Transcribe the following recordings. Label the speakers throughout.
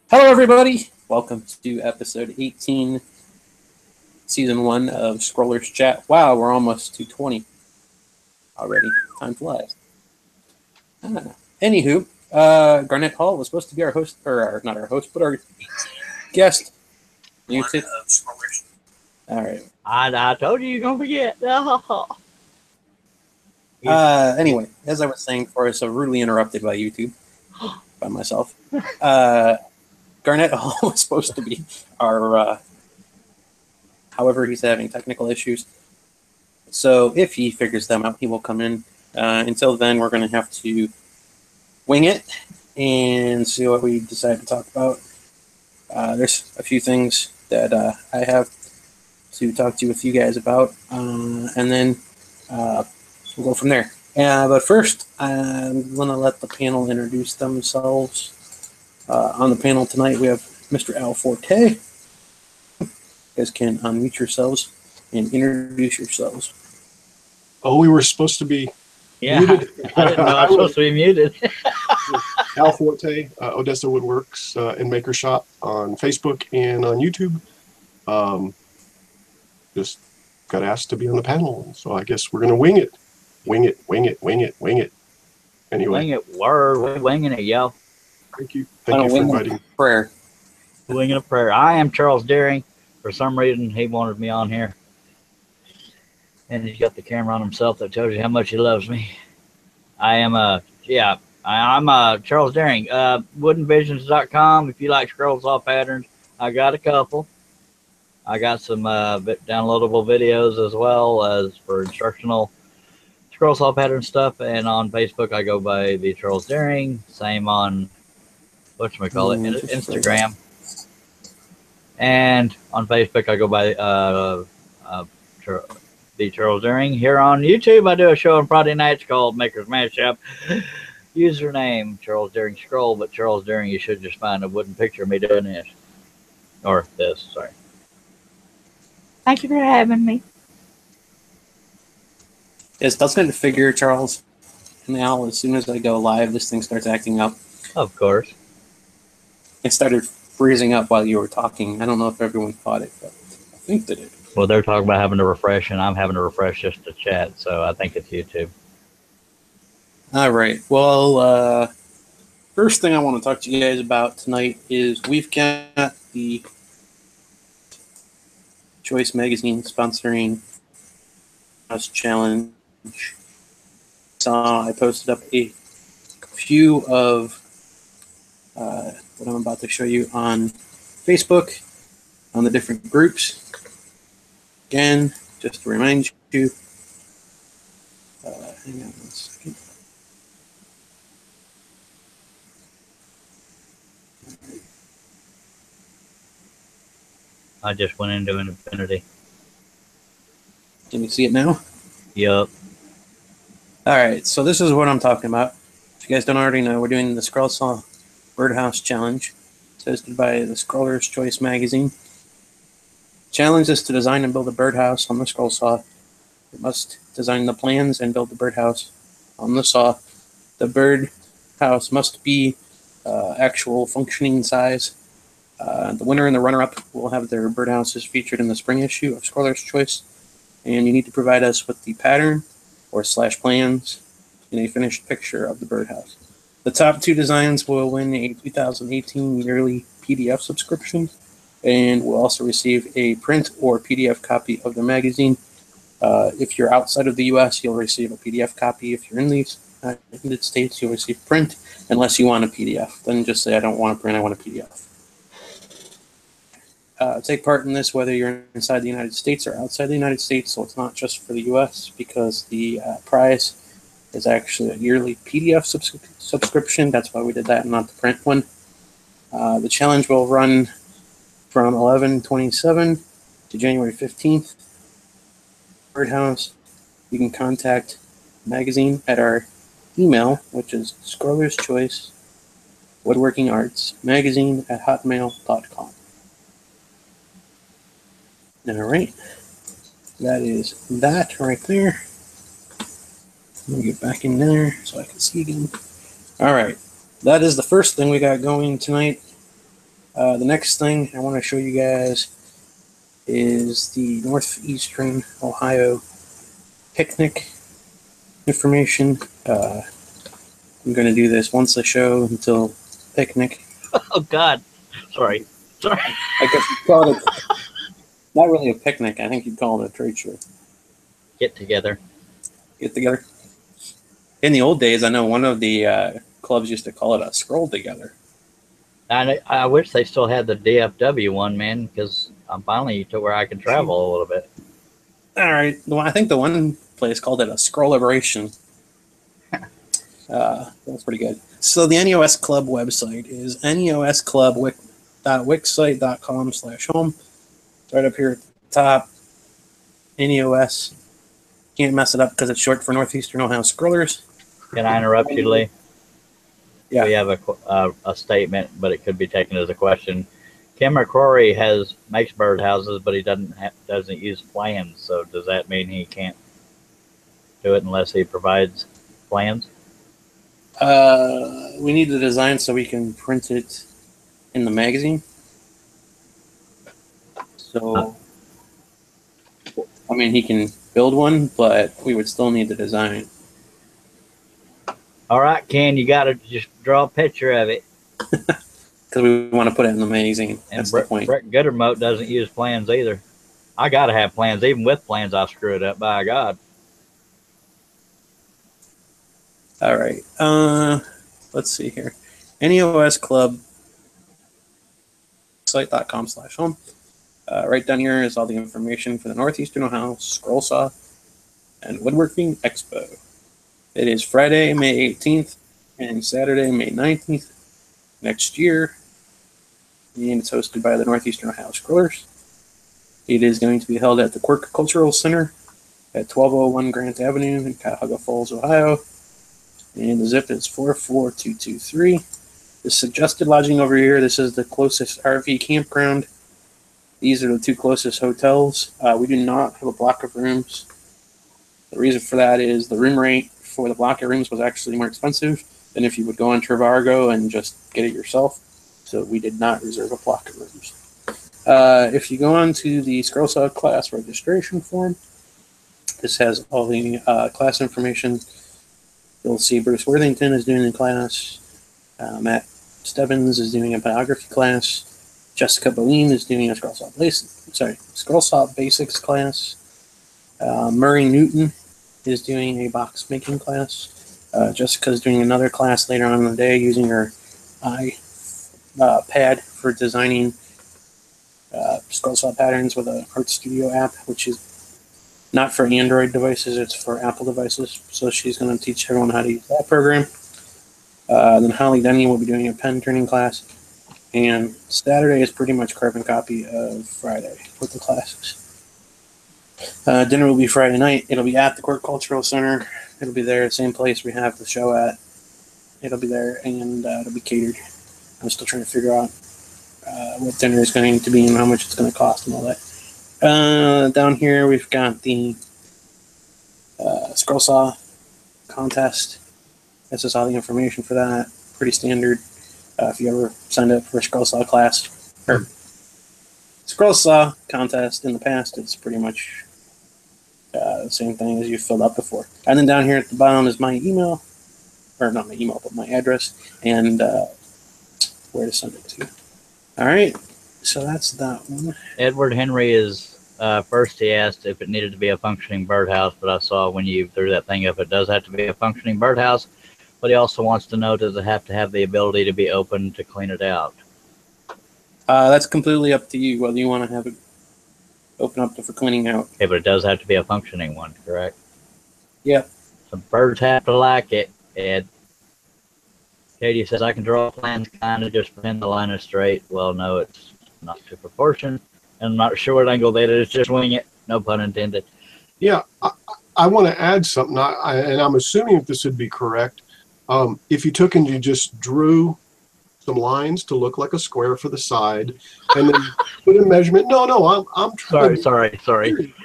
Speaker 1: Hello, everybody. Welcome to episode 18, season 1 of Scrollers Chat. Wow, we're almost to 20 already. Time flies. Anywho, Garnett Hall was supposed to be our host, or not our host, but our guest. Muted. All right.
Speaker 2: I told you you're going to forget.
Speaker 1: Anyway, as I was saying before, I was so rudely interrupted by YouTube, by myself. Garnett Hall was supposed to be our, however, he's having technical issues. So if he figures them out, he will come in. Until then, we're going to have to wing it and see what we decide to talk about. There's a few things that I have to talk to with you guys about, and then we'll go from there. But first, I'm going to let the panel introduce themselves. On the panel tonight, we have Mr. Al Forte. You guys can unmute yourselves and introduce yourselves.
Speaker 3: Oh, we were supposed to be
Speaker 2: muted? I didn't know I was supposed to be muted.
Speaker 3: Al Forte, Odessa Woodworks and Maker Shop on Facebook and on YouTube. Just got asked to be on the panel, so I guess we're going to wing it. Wing it. Anyway.
Speaker 2: Wing it, word. We're winging it, yo.
Speaker 3: Thank you. Thank you for inviting.
Speaker 1: Prayer.
Speaker 2: Winging a prayer. I am Charles Dearing. For some reason, he wanted me on here. And he's got the camera on himself that tells you how much he loves me. I'm Charles Dearing. Woodenvisions.com. If you like scroll saw patterns, I got a couple. I got some downloadable videos as well as for instructional scroll saw pattern stuff. And on Facebook, I go by the Charles Dearing. Same on Instagram. And on Facebook, I go by the Charles Dearing. Here on YouTube, I do a show on Friday nights called Maker's Mashup. Username Charles Dearing Scroll, but Charles Dearing, you should just find a wooden picture of me doing this. Or this, sorry. Thank you for having me.
Speaker 1: Yes, that's going to figure, Charles. Now, as soon as I go live, this thing starts acting up.
Speaker 2: Of course.
Speaker 1: It started freezing up while you were talking. I don't know if everyone caught it, but I think they did.
Speaker 2: Well, they're talking about having to refresh, and I'm having to refresh just to chat, so I think it's YouTube.
Speaker 1: All right. Well, first thing I want to talk to you guys about tonight is we've got the Choice Magazine sponsoring us challenge. So I posted up a few of what I'm about to show you on Facebook, on the different groups. Again, just to remind you, hang on 1 second.
Speaker 2: I just went into infinity.
Speaker 1: Can you see it now?
Speaker 2: Yup.
Speaker 1: All right, so this is what I'm talking about. If you guys don't already know, we're doing the Scroll Saw Birdhouse Challenge. It's hosted by the Scroller's Choice Magazine. Challenge is to design and build a birdhouse on the scroll saw. You must design the plans and build the birdhouse on the saw. The birdhouse must be actual functioning size. The winner and the runner-up will have their birdhouses featured in the spring issue of Scroller's Choice. And you need to provide us with the pattern or / plans in a finished picture of the birdhouse. The top 2 designs will win a 2018 yearly PDF subscription, and will also receive a print or PDF copy of the magazine. If you're outside of the U.S., you'll receive a PDF copy. If you're in the United States, you'll receive print, unless you want a PDF. Then just say, I don't want a print, I want a PDF. Take part in this whether you're inside the United States or outside the United States, so it's not just for the U.S., because the prize is actually a yearly PDF subscription. That's why we did that and not the print one. The challenge will run from 11/27 to January 15th. Birdhouse, you can contact magazine at our email, which is Scroller's Choice Woodworking Arts Magazine at hotmail.com. All right, that is that right there. Let me get back in there so I can see again. All right, that is the first thing we got going tonight. The next thing I want to show you guys is the Northeastern Ohio picnic information. I'm going to do this once a show until picnic.
Speaker 2: Oh, God. Sorry.
Speaker 1: I guess you'd call it not really a picnic. I think you'd call it a trade show.
Speaker 2: Get together.
Speaker 1: Get together. In the old days, I know one of the clubs used to call it a scroll together.
Speaker 2: I wish they still had the DFW one, man, because I'm finally to where I can travel a little bit.
Speaker 1: All right. Well, I think the one place called it a scroll liberation. That's pretty good. So the NEOS Club website is neosclub.wixsite.com/home. Right up here at the top. NEOS. Can't mess it up because it's short for Northeastern Ohio Scrollers.
Speaker 2: Can I interrupt you, Lee?
Speaker 1: Yeah.
Speaker 2: We have a statement, but it could be taken as a question. Kim McCrory makes birdhouses, but he doesn't use plans. So does that mean he can't do it unless he provides plans?
Speaker 1: We need the design so we can print it in the magazine. So, I mean, he can build one, but we would still need the design.
Speaker 2: All right, Ken, you got to just draw a picture of it.
Speaker 1: Because we want to put it in the magazine.
Speaker 2: And
Speaker 1: That's the point.
Speaker 2: Brett Goodermote doesn't use plans either. I got to have plans. Even with plans, I screw it up, by God.
Speaker 1: All right. Let's see here. NEOS Club site.com/home. Right down here is all the information for the Northeastern Ohio Scroll Saw and Woodworking Expo. It is Friday, May 18th and Saturday, May 19th next year. And it's hosted by the Northeastern Ohio Scrollers. It is going to be held at the Quirk Cultural Center at 1201 Grant Avenue in Cuyahoga Falls, Ohio. And the zip is 44223. The suggested lodging over here, this is the closest RV campground. These are the two closest hotels. We do not have a block of rooms. The reason for that is the room rate for the block of rooms was actually more expensive than if you would go on Trivago and just get it yourself. So we did not reserve a block of rooms. If you go on to the Scroll Saw class registration form, this has all the class information. You'll see Bruce Worthington is doing a class. Matt Stebbins is doing a biography class. Jessica Bowen is doing a Scroll Saw Basics class. Murray Newton is doing a box making class. Jessica is doing another class later on in the day using her iPad for designing Scroll Saw patterns with a Art Studio app, which is not for Android devices, it's for Apple devices. So she's going to teach everyone how to use that program. Then Holly Denny will be doing a pen turning class. And Saturday is pretty much carbon copy of Friday with the classes. Dinner will be Friday night. It'll be at the Quirk Cultural Center. It'll be there, same place we have the show at. It'll be there, and it'll be catered. I'm still trying to figure out what dinner is going to be and how much it's going to cost and all that. Down here, we've got the Scroll Saw contest. This is all the information for that. Pretty standard. If you ever signed up for a Scroll Saw class or Scroll Saw contest in the past, it's pretty much the same thing as you filled out before. And then down here at the bottom is my email, or not my email, but my address and where to send it to. All right, so that's that one.
Speaker 2: Edward Henry is first. He asked if it needed to be a functioning birdhouse, but I saw when you threw that thing up, it does have to be a functioning birdhouse. But he also wants to know, does it have to have the ability to be open to clean it out?
Speaker 1: That's completely up to you whether you want to have it open up for cleaning out.
Speaker 2: Okay, but it does have to be a functioning one, correct?
Speaker 1: Yep.
Speaker 2: Some birds have to like it, Ed. Katie says, I can draw plans kind of just pretend the line is straight. Well, no, it's not to proportion. And I'm not sure what angle that is. Just wing it. No pun intended.
Speaker 3: Yeah, I want to add something, and I'm assuming if this would be correct. If you took and you just drew some lines to look like a square for the side, and then put a measurement. No, I'm trying.
Speaker 2: Sorry.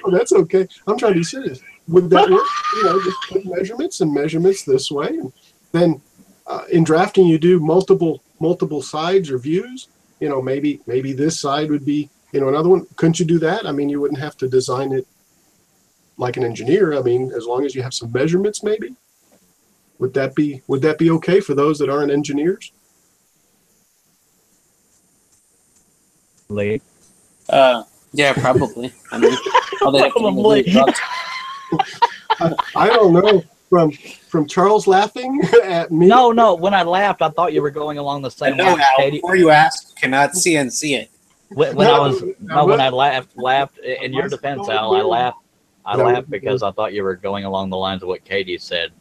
Speaker 3: Oh, that's okay. I'm trying to be serious. Would that work? Just put measurements this way, and then in drafting you do multiple sides or views. you know, maybe this side would be, you know, another one. Couldn't you do that? I mean, you wouldn't have to design it like an engineer. I mean, as long as you have some measurements, maybe. Would that be okay for those that aren't engineers?
Speaker 2: Lee.
Speaker 1: Yeah, probably. I mean, all they have to do
Speaker 2: Probably.
Speaker 1: is draw-
Speaker 3: I don't know. From Charles laughing at me.
Speaker 2: No. When I laughed, I thought you were going along the same
Speaker 1: No,
Speaker 2: line,
Speaker 1: Al,
Speaker 2: Katie.
Speaker 1: before you ask, you cannot see it.
Speaker 2: When I laughed in your defense, Al, I laughed because I thought you were going along the lines of what Katie said.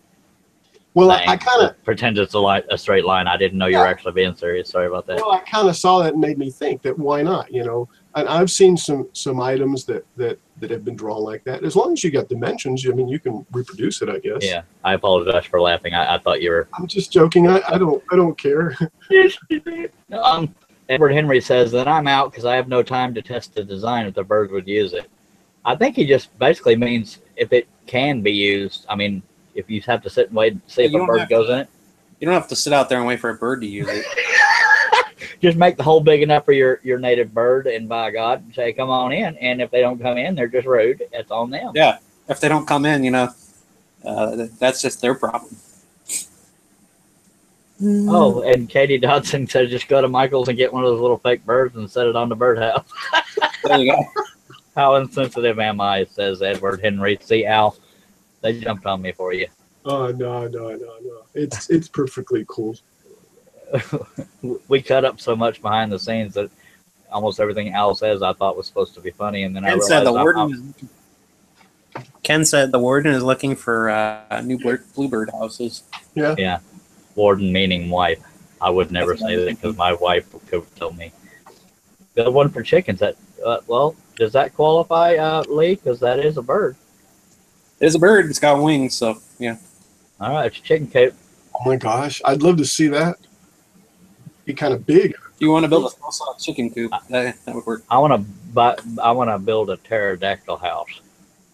Speaker 3: Well, I kind of
Speaker 2: pretend it's a straight line. I didn't know you were actually being serious. Sorry about that.
Speaker 3: Well, I kind of saw that and made me think that why not, you know? And I've seen some items that have been drawn like that. As long as you got dimensions, I mean, you can reproduce it, I guess.
Speaker 2: Yeah, I apologize for laughing. I thought you were.
Speaker 3: I'm just joking. I don't care.
Speaker 2: Edward Henry says that I'm out because I have no time to test the design if the bird would use it. I think he just basically means if it can be used. I mean, if you have to sit and wait and see if a bird goes in it.
Speaker 1: You don't have to sit out there and wait for a bird to use it.
Speaker 2: Just make the hole big enough for your native bird, and by God, say, come on in. And if they don't come in, they're just rude. It's on them.
Speaker 1: Yeah. If they don't come in, you know, that's just their problem.
Speaker 2: Oh, and Katie Dodson said just go to Michael's and get one of those little fake birds and set it on the birdhouse.
Speaker 1: There you go.
Speaker 2: How insensitive am I, says Edward Henry. See, Al, they jumped on me for you.
Speaker 3: Oh, no. It's perfectly cool.
Speaker 2: We cut up so much behind the scenes that almost everything Al says I thought was supposed to be funny, and then
Speaker 1: Ken said the warden is looking for new bluebird houses.
Speaker 2: Yeah. Warden meaning wife. I would never say that because my wife could tell me. Build one for chickens. That well, does that qualify, Lee? Because that is a bird.
Speaker 1: It is a bird. It's got wings, so yeah.
Speaker 2: All right, it's a chicken coop.
Speaker 3: Oh my gosh, I'd love to see that. Be kind of big.
Speaker 1: If you want to build a small chicken coop, that would work.
Speaker 2: I want to build a pterodactyl house,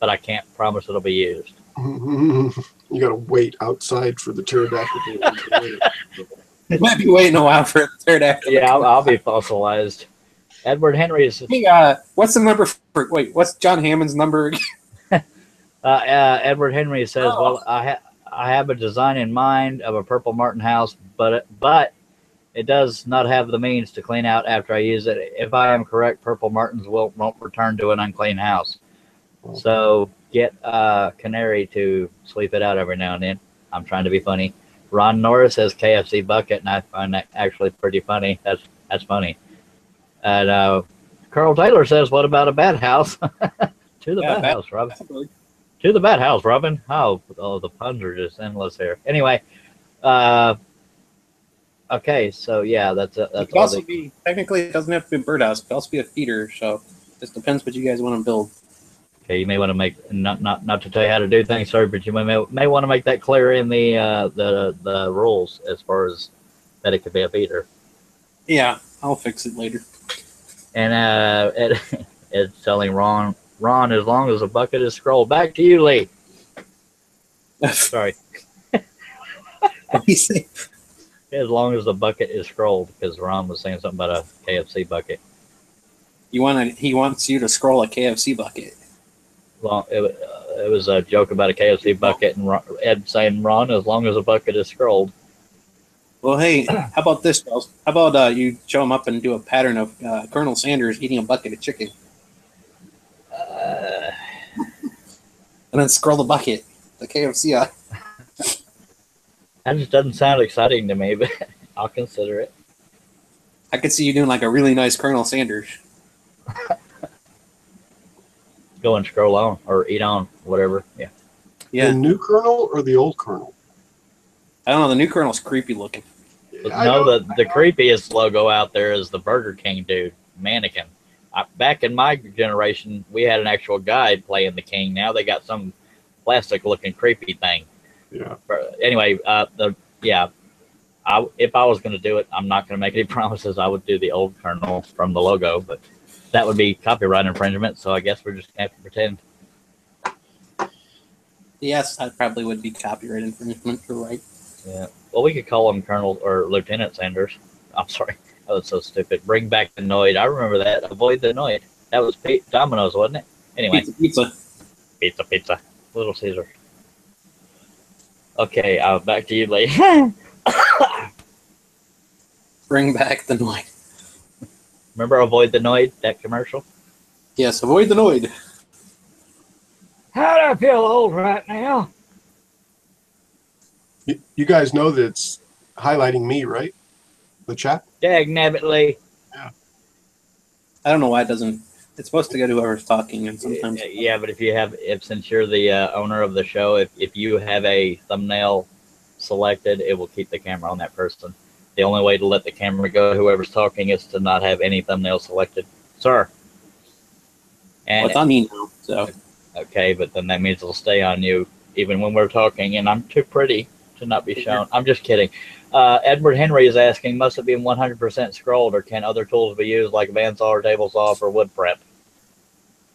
Speaker 2: but I can't promise it'll be used.
Speaker 3: You got to wait outside for the pterodactyl.
Speaker 1: You might be waiting a while for the pterodactyl.
Speaker 2: Yeah, I'll be fossilized. Edward Henry is.
Speaker 1: Hey, what's the number for? Wait, what's John Hammond's number?
Speaker 2: Edward Henry says, "Well, I have a design in mind of a purple martin house, but it does not have the means to clean out after I use it. If I am correct, purple martins won't return to an unclean house. So get a canary to sweep it out every now and then." I'm trying to be funny. Ron Norris says KFC bucket, and I find that actually pretty funny. That's funny. And Carl Taylor says, "What about a bat house?" To the bat house, Robin. To the bat house, Robin. Oh, the puns are just endless here. Anyway, okay, so yeah, that's
Speaker 1: it could also be, technically, it doesn't have to be a birdhouse. It could also be a feeder. So this depends what you guys want to build.
Speaker 2: Okay, you may want to make not to tell you how to do things, sorry, but you may want to make that clear in the rules as far as that it could be a feeder.
Speaker 1: Yeah, I'll fix it later.
Speaker 2: And Ed's telling Ron, as long as the bucket is scrolled. Back to you, Lee. Sorry.
Speaker 1: What do you say?
Speaker 2: As long as the bucket is scrolled, because Ron was saying something about a KFC bucket.
Speaker 1: He wants you to scroll a KFC bucket.
Speaker 2: Well, it was a joke about a KFC bucket, and Ed saying, "Ron, as long as the bucket is scrolled."
Speaker 1: Well, hey, how about this, Charles? How about you show him up and do a pattern of Colonel Sanders eating a bucket of chicken, and then scroll the bucket, the KFC on.
Speaker 2: That just doesn't sound exciting to me, but I'll consider it.
Speaker 1: I could see you doing like a really nice Colonel Sanders.
Speaker 2: Go and scroll on or eat on, whatever. Yeah.
Speaker 1: Yeah.
Speaker 3: The new Colonel or the old Colonel?
Speaker 1: I don't know. The new Colonel's creepy looking.
Speaker 2: No, the creepiest logo out there is the Burger King dude, mannequin. Back in my generation, we had an actual guy playing the king. Now they got some plastic-looking creepy thing.
Speaker 3: Yeah.
Speaker 2: Anyway, if I was going to do it, I'm not going to make any promises. I would do the old Colonel from the logo, but that would be copyright infringement. So I guess we're just going to have to pretend.
Speaker 1: Yes, that probably would be copyright infringement. You're right.
Speaker 2: Yeah. Well, we could call him Colonel or Lieutenant Sanders. I'm sorry, Oh, it's so stupid. Bring back the Noid. I remember that. Avoid the Noid. That was Domino's, wasn't it? Anyway.
Speaker 1: Pizza.
Speaker 2: Pizza. Little Caesar. Okay, back to you, Lee.
Speaker 1: Bring back the Noid.
Speaker 2: Remember Avoid the Noid, that commercial?
Speaker 1: Yes, avoid the Noid.
Speaker 2: How do I feel old right now?
Speaker 3: You guys know that it's highlighting me, right? The chat?
Speaker 2: Dagnabbit, Lee.
Speaker 1: I don't know why it doesn't. It's supposed to go to whoever's talking, and sometimes.
Speaker 2: Yeah, but since you're the owner of the show, if you have a thumbnail selected, it will keep the camera on that person. The only way to let the camera go to whoever's talking is to not have any thumbnail selected, sir. And
Speaker 1: Well, it's on me now, so.
Speaker 2: Okay, but then that means it'll stay on you even when we're talking, and I'm too pretty to not be shown. I'm just kidding. Edward Henry is asking, must it be 100% scrolled, or can other tools be used like bandsaw or table saw for wood prep?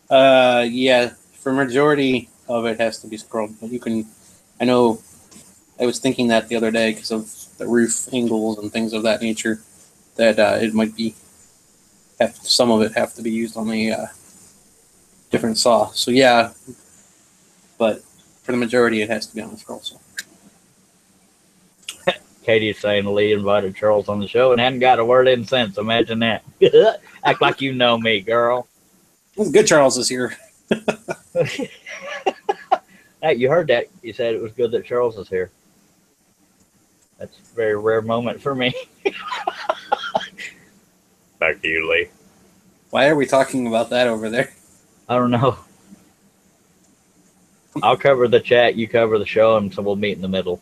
Speaker 1: Yeah, for majority of it has to be scrolled, but you can. I know. I was thinking that the other day because of the roof angles and things of that nature. That it might be. Some of it have to be used on a different saw. So yeah, but for the majority, it has to be on the scroll saw.
Speaker 2: Katie's saying Lee invited Charles on the show and hadn't got a word in since. Imagine that. Act like you know me, girl.
Speaker 1: It's good Charles is here.
Speaker 2: Hey, you heard that. You said it was good that Charles is here. That's a very rare moment for me. Back to you, Lee.
Speaker 1: Why are we talking about that over there?
Speaker 2: I don't know. I'll cover the chat, you cover the show, and so we'll meet in the middle.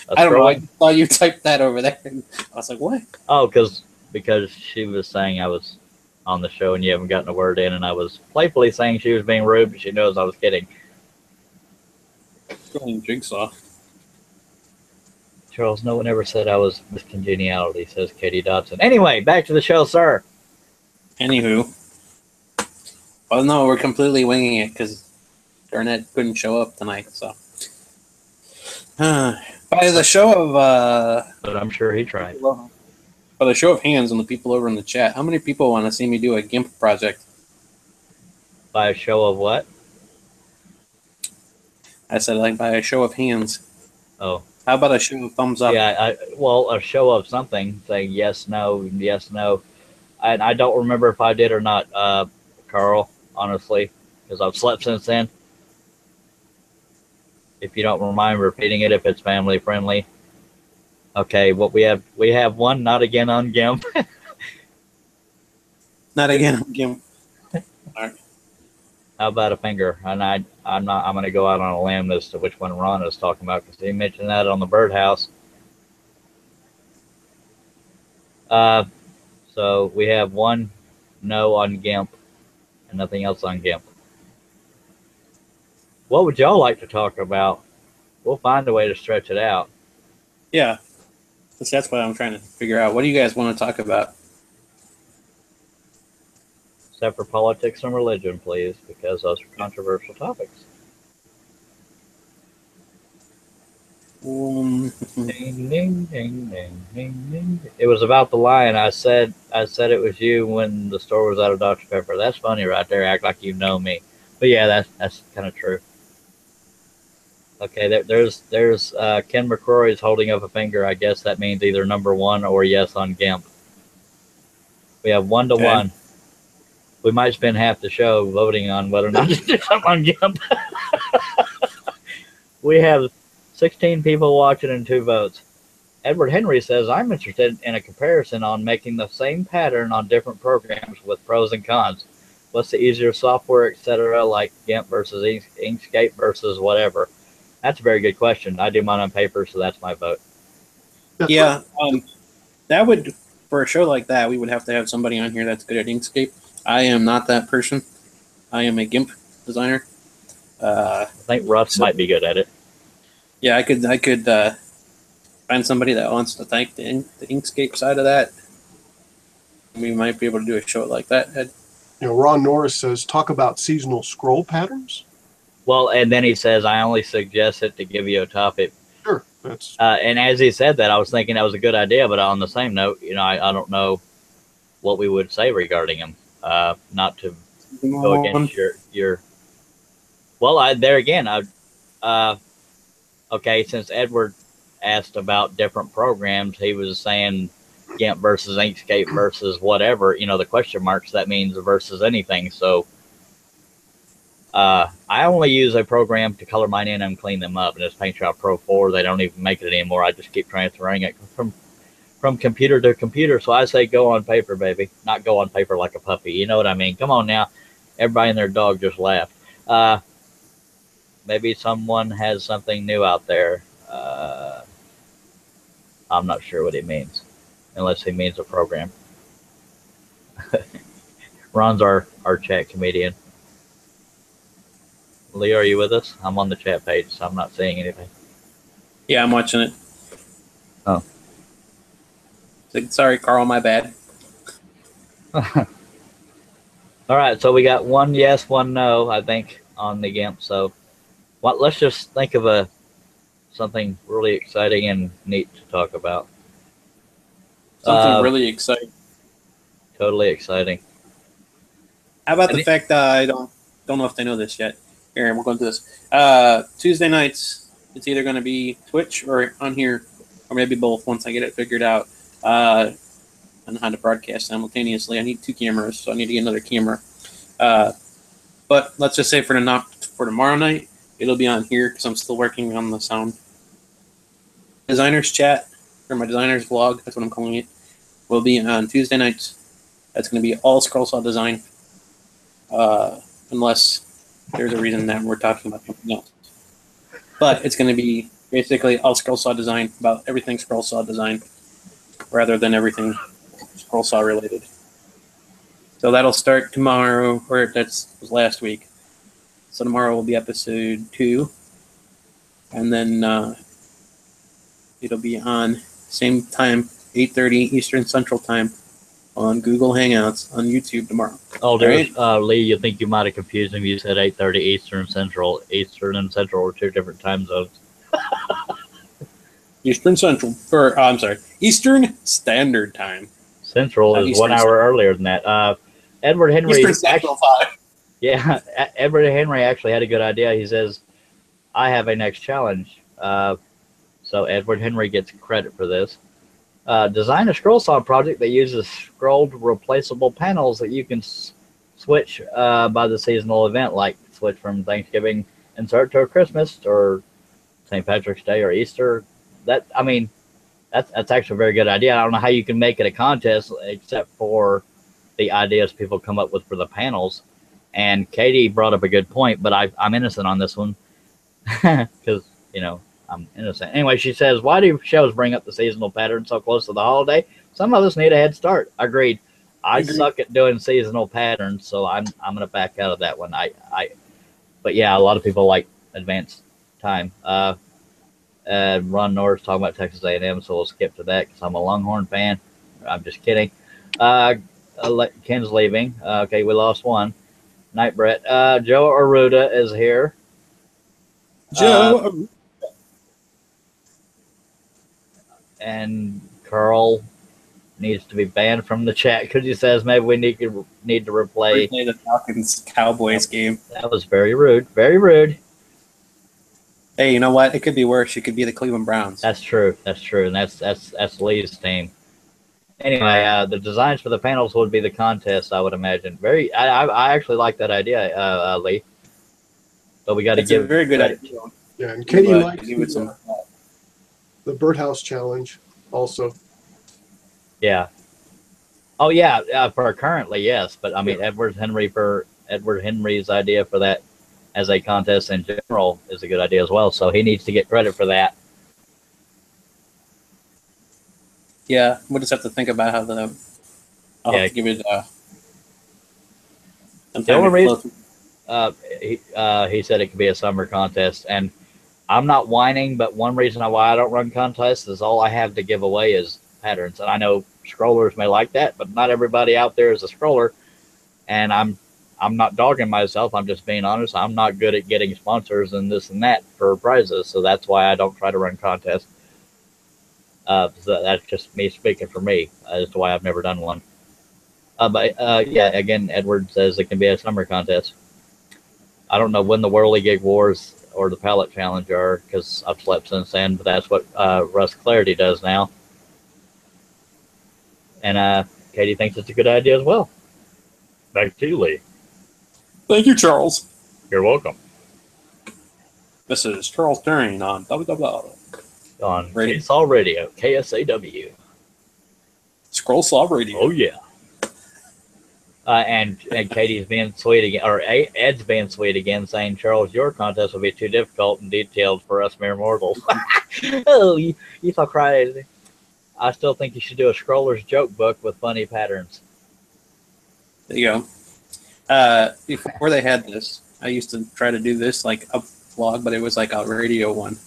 Speaker 1: I don't know. I thought you typed that over there. I was like, what?
Speaker 2: Oh, because she was saying I was on the show and you haven't gotten a word in, and I was playfully saying she was being rude, but she knows I was kidding.
Speaker 1: Jigsaw.
Speaker 2: Charles, no one ever said I was with congeniality, says Katie Dodson. Anyway, back to the show, sir.
Speaker 1: Anywho. Well, no, we're completely winging it because Garnett couldn't show up tonight, so. By the show of
Speaker 2: but I'm sure he tried.
Speaker 1: By the show of hands on the people over in the chat, how many people want to see me do a GIMP project?
Speaker 2: By a show of what?
Speaker 1: I said like by a show of hands.
Speaker 2: Oh.
Speaker 1: How about a show of thumbs up?
Speaker 2: Yeah, well, a show of something, saying yes, no, yes, no. And I don't remember if I did or not, Carl, honestly, because I've slept since then. If you don't mind repeating it, if it's family friendly. Okay, what we have one, not again on GIMP.
Speaker 1: Not again on GIMP. All right.
Speaker 2: How about a finger? And I'm going to go out on a limb as to which one Ron is talking about because he mentioned that on the birdhouse. So we have one no on GIMP and nothing else on GIMP. What would y'all like to talk about? We'll find a way to stretch it out.
Speaker 1: Yeah. That's what I'm trying to figure out. What do you guys want to talk about?
Speaker 2: Except for politics and religion, please, because those are controversial topics. Ding, ding, ding, ding, ding, ding. It was about the lion. I said it was you when the store was out of Dr. Pepper. That's funny right there. Act like you know me. But yeah, that's kind of true. Okay, there's Ken McCrory's holding up a finger. I guess that means either number one or yes on GIMP. We have 1-1. We might spend half the show voting on whether or not to do something on GIMP. We have 16 people watching and 2 votes. Edward Henry says, I'm interested in a comparison on making the same pattern on different programs with pros and cons. What's the easier software, etc., like GIMP versus Inkscape versus whatever? That's a very good question. I do mine on paper, so that's my vote.
Speaker 1: Yeah, that would, for a show like that, we would have to have somebody on here that's good at Inkscape. I am not that person. I am a GIMP designer.
Speaker 2: I think Russ might be good at it.
Speaker 1: Yeah, I could find somebody that wants to thank the Inkscape side of that. We might be able to do a show like that, Ed.
Speaker 3: You know, Ron Norris says, talk about seasonal scroll patterns.
Speaker 2: Well, and then he says, I only suggest it to give you a topic.
Speaker 3: Sure. That's
Speaker 2: And as he said that, I was thinking that was a good idea. But on the same note, I don't know what we would say regarding him. Not to go against your. Well, there again, okay. Since Edward asked about different programs, he was saying GIMP versus Inkscape versus whatever. The question marks, that means versus anything. So I only use a program to color mine in and clean them up, and it's PaintShop Pro 4. They don't even make it anymore. I just keep transferring it from computer to computer. So I say go on paper, baby. Not go on paper like a puppy. You know what I mean? Come on now. Everybody and their dog just laughed. Maybe someone has something new out there. I'm not sure what he means, unless he means a program. Ron's our chat comedian. Lee, are you with us? I'm on the chat page, so I'm not seeing anything.
Speaker 1: Yeah, I'm watching it.
Speaker 2: Oh.
Speaker 1: Sorry, Carl, my bad.
Speaker 2: All right, so we got one yes, one no, I think, on the GIMP. So let's just think of something really exciting and neat to talk about.
Speaker 1: Something really exciting.
Speaker 2: Totally exciting.
Speaker 1: How about the fact that I don't know if they know this yet. Here, we're going to this. Tuesday nights, it's either going to be Twitch or on here, or maybe both once I get it figured out on how to broadcast simultaneously. I need 2 cameras, so I need to get another camera. But let's just say for tomorrow night, it'll be on here because I'm still working on the sound. Designers chat, or my designers vlog, that's what I'm calling it, will be on Tuesday nights. That's going to be all scroll saw design, unless there's a reason that we're talking about something else. But it's going to be basically all scroll saw design, about everything scroll saw design, rather than everything scroll saw related. So that'll start tomorrow, or that was last week. So tomorrow will be episode 2, and then it'll be on same time, 8:30 Eastern Central Time, on Google Hangouts on YouTube tomorrow.
Speaker 2: Oh, there's Lee. You think you might have confused him? You said 8:30 Eastern Central. Eastern and Central were 2 different time zones.
Speaker 1: Eastern Central, or I'm sorry, Eastern Standard Time.
Speaker 2: Central is Eastern 1 hour earlier than that. Edward Henry.
Speaker 1: Eastern Central Time.
Speaker 2: Yeah, Edward Henry actually had a good idea. He says, "I have a next challenge." So Edward Henry gets credit for this. Design a scroll saw project that uses scrolled replaceable panels that you can switch by the seasonal event, like switch from Thanksgiving insert to Christmas or St. Patrick's Day or Easter. That's actually a very good idea. I don't know how you can make it a contest except for the ideas people come up with for the panels. And Katie brought up a good point, but I'm innocent on this one because, I'm innocent. Anyway, she says, why do shows bring up the seasonal pattern so close to the holiday? Some of us need a head start. Agreed. I suck at doing seasonal patterns, so I'm going to back out of that one. But yeah, a lot of people like advanced time. Ron Norris talking about Texas A&M, so we'll skip to that because I'm a Longhorn fan. I'm just kidding. Ken's leaving. Okay, we lost one. Night, Brett. Joe Aruda is here.
Speaker 1: Joe.
Speaker 2: And Carl needs to be banned from the chat because he says maybe we need to replay
Speaker 1: the Falcons Cowboys game.
Speaker 2: That was very rude. Very rude.
Speaker 1: Hey, you know what? It could be worse. It could be the Cleveland Browns.
Speaker 2: That's true. That's true. And that's Lee's team. Anyway, the designs for the panels would be the contest, I would imagine. I actually like that idea, Lee. But we got to give
Speaker 1: a very good idea.
Speaker 3: Yeah, and Katie likes the birdhouse challenge also.
Speaker 2: Yeah. Oh yeah, for currently yes, but I mean Edward Henry's idea for that as a contest in general is a good idea as well. So he needs to get credit for that.
Speaker 1: Yeah, we'll just have to think about how I'll have to give it.
Speaker 2: The only reason he said it could be a summer contest, and I'm not whining, but one reason why I don't run contests is all I have to give away is patterns, and I know scrollers may like that, but not everybody out there is a scroller, and I'm not dogging myself. I'm just being honest. I'm not good at getting sponsors and this and that for prizes, so that's why I don't try to run contests. So that's just me speaking for me as to why I've never done one. But yeah, again, Edward says it can be a summer contest. I don't know when the Whirly Gig Wars or the Palette Challenge are because I've slept since then, but that's what Russ Clarity does now. And Katie thinks it's a good idea as well. Back to you, Lee.
Speaker 1: Thank you, Charles.
Speaker 2: You're welcome.
Speaker 1: This is Charles Dearing on WWW.
Speaker 2: On
Speaker 1: Radio.
Speaker 2: Chainsaw Radio, KSAW.
Speaker 1: Scroll Saw Radio.
Speaker 2: Oh, yeah. And Katie's being sweet again, or Ed's being sweet again, saying, Charles, your contest will be too difficult and detailed for us mere mortals. Oh, you thought crazy. I still think you should do a scroller's joke book with funny patterns.
Speaker 1: There you go. Before they had this, I used to try to do this like a vlog, but it was like a radio one.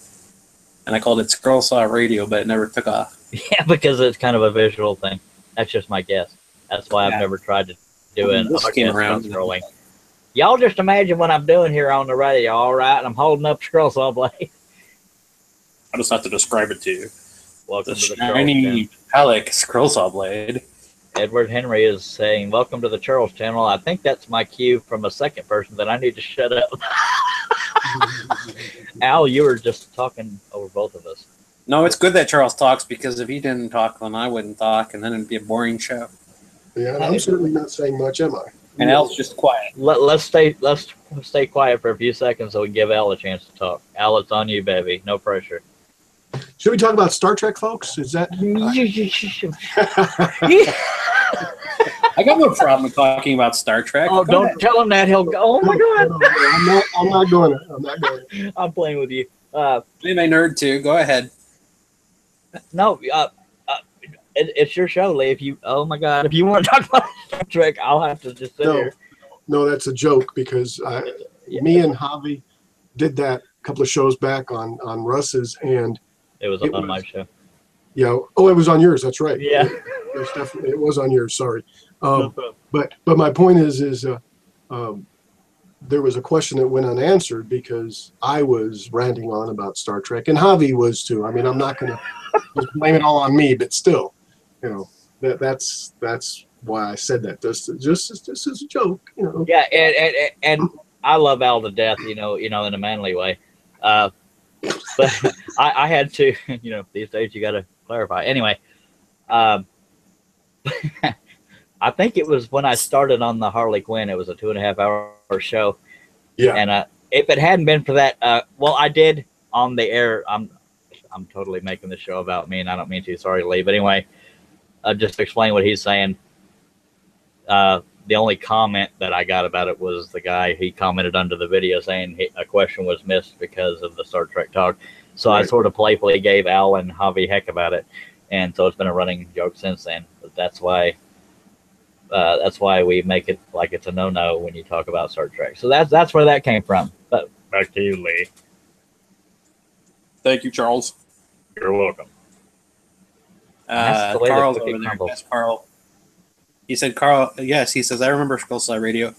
Speaker 1: And I called it Scroll Saw Radio, but it never took off.
Speaker 2: Yeah, because it's kind of a visual thing. That's just my guess. That's why I've never tried to do an
Speaker 1: This came around
Speaker 2: scrolling. Y'all just imagine what I'm doing here on the radio, all right? I'm holding up Scroll Saw blade.
Speaker 1: I just have to describe it to you.
Speaker 2: Welcome
Speaker 1: The
Speaker 2: to the
Speaker 1: shiny metallic Scroll Saw blade.
Speaker 2: Edward Henry is saying, welcome to the Charles channel. I think that's my cue from a second person that I need to shut up. Al, you were just talking over both of us.
Speaker 1: No, it's good that Charles talks because if he didn't talk, then I wouldn't talk, and then it'd be a boring show.
Speaker 3: Yeah, and I'm certainly not saying much, am I?
Speaker 1: And Al's just quiet.
Speaker 2: Let's stay quiet for a few seconds so we give Al a chance to talk. Al, it's on you, baby. No pressure.
Speaker 3: Should we talk about Star Trek, folks? Is that?
Speaker 1: I got no problem with talking about Star Trek.
Speaker 2: Oh,
Speaker 1: Go
Speaker 2: don't
Speaker 1: ahead.
Speaker 2: tell him that. He'll go, oh my God.
Speaker 3: I'm not going to. I'm not going to.
Speaker 2: I'm playing with you.
Speaker 1: Be my nerd too. Go ahead.
Speaker 2: No, it's your show, Lee. If you, oh my God, if you want to talk about Star Trek, I'll have to just sit here.
Speaker 3: No, that's a joke because me and Javi did that a couple of shows back on Russ's, and
Speaker 2: it was on my show.
Speaker 3: Yeah. Oh, it was on yours. That's right.
Speaker 2: Yeah.
Speaker 3: It was on yours. Sorry. But my point is there was a question that went unanswered because I was ranting on about Star Trek, and Javi was too. I mean, I'm not going to just blame it all on me, but still, that's why I said that. This is a joke,
Speaker 2: Yeah, and I love Al to death, in a manly way. But I had to, these days you got to clarify. Anyway, I think it was when I started on the Harley Quinn. It was a 2.5 hour show.
Speaker 3: Yeah.
Speaker 2: And if it hadn't been for that, well, I did on the air. I'm totally making the show about me, and I don't mean to. Sorry, Lee. But anyway, just to explain what he's saying. The only comment that I got about it was the guy, he commented under the video saying a question was missed because of the Star Trek talk. So right. I sort of playfully gave Al and Javi heck about it. And so it's been a running joke since then. But that's why we make it like it's a no-no when you talk about Star Trek. So that's where that came from. But back to you, Lee.
Speaker 1: Thank you, Charles.
Speaker 2: You're welcome.
Speaker 1: Carl's over there. Yes, Carl. He said, Carl, yes, he says, I remember Scroll Saw Radio. He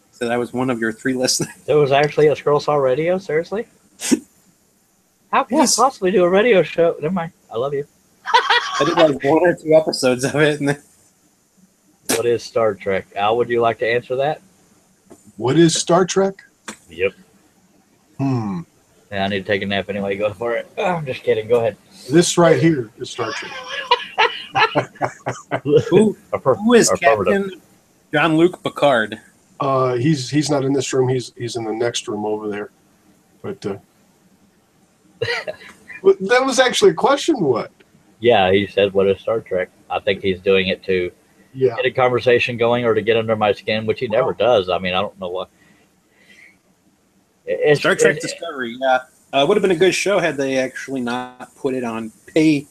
Speaker 1: said I was one of your 3 listeners.
Speaker 2: There was actually a Scroll Saw Radio? Seriously? How can you possibly do a radio show? Never mind. I love you.
Speaker 1: I did like 1 or 2 episodes of it. And then...
Speaker 2: What is Star Trek? Al, would you like to answer that?
Speaker 3: What is Star Trek?
Speaker 2: Yep.
Speaker 3: Yeah,
Speaker 2: I need to take a nap anyway. Go for it. Oh, I'm just kidding. Go ahead.
Speaker 3: This right here is Star Trek.
Speaker 1: Who is Captain Jean-Luc Picard?
Speaker 3: He's not in this room. He's in the next room over there. But that was actually a question. What?
Speaker 2: Yeah, he said, "What is Star Trek?" I think he's doing it to get a conversation going or to get under my skin, which he never does. I mean, I don't know what.
Speaker 1: Star Trek Discovery. Yeah, it would have been a good show had they actually not put it on pay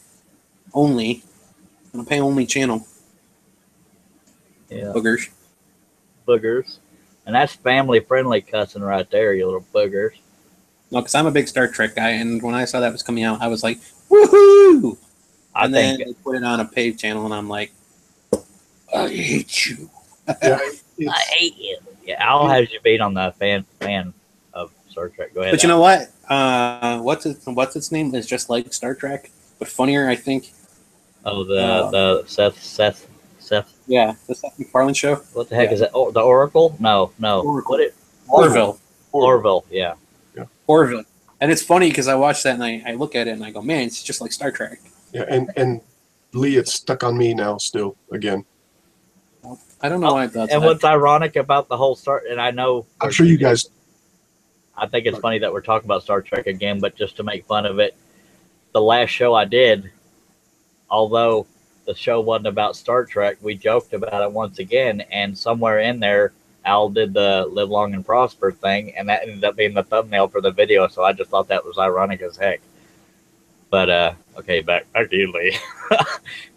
Speaker 1: only. On a pay-only channel.
Speaker 2: Yeah.
Speaker 1: Boogers.
Speaker 2: And that's family-friendly cussing right there, you little boogers.
Speaker 1: No, because I'm a big Star Trek guy, and when I saw that was coming out, I was like, woohoo! And then they put it on a paid channel, and I'm like, I hate you.
Speaker 2: I hate you. Yeah, Al has you beat on the fan of Star Trek. Go ahead.
Speaker 1: But you know what? What's its name is just like Star Trek, but funnier, I think.
Speaker 2: Oh, the Seth.
Speaker 1: Yeah, the Seth MacFarlane show.
Speaker 2: What the heck is that? Oh, the Oracle? No.
Speaker 1: Oracle.
Speaker 2: What it?
Speaker 1: Orville.
Speaker 2: Orville. Yeah.
Speaker 1: Orville. And it's funny because I watch that and I look at it and I go, man, it's just like Star Trek.
Speaker 3: Yeah, and Lee, it's stuck on me now still again.
Speaker 1: I don't know why I thought that.
Speaker 2: And what's ironic about the whole Star, and I know
Speaker 3: I'm sure you guys.
Speaker 2: I think it's funny that we're talking about Star Trek again, but just to make fun of it, the last show I did, although the show wasn't about Star Trek, we joked about it once again, and somewhere in there, Al did the Live Long and Prosper thing, and that ended up being the thumbnail for the video, so I just thought that was ironic as heck. But, okay, back to you, Lee.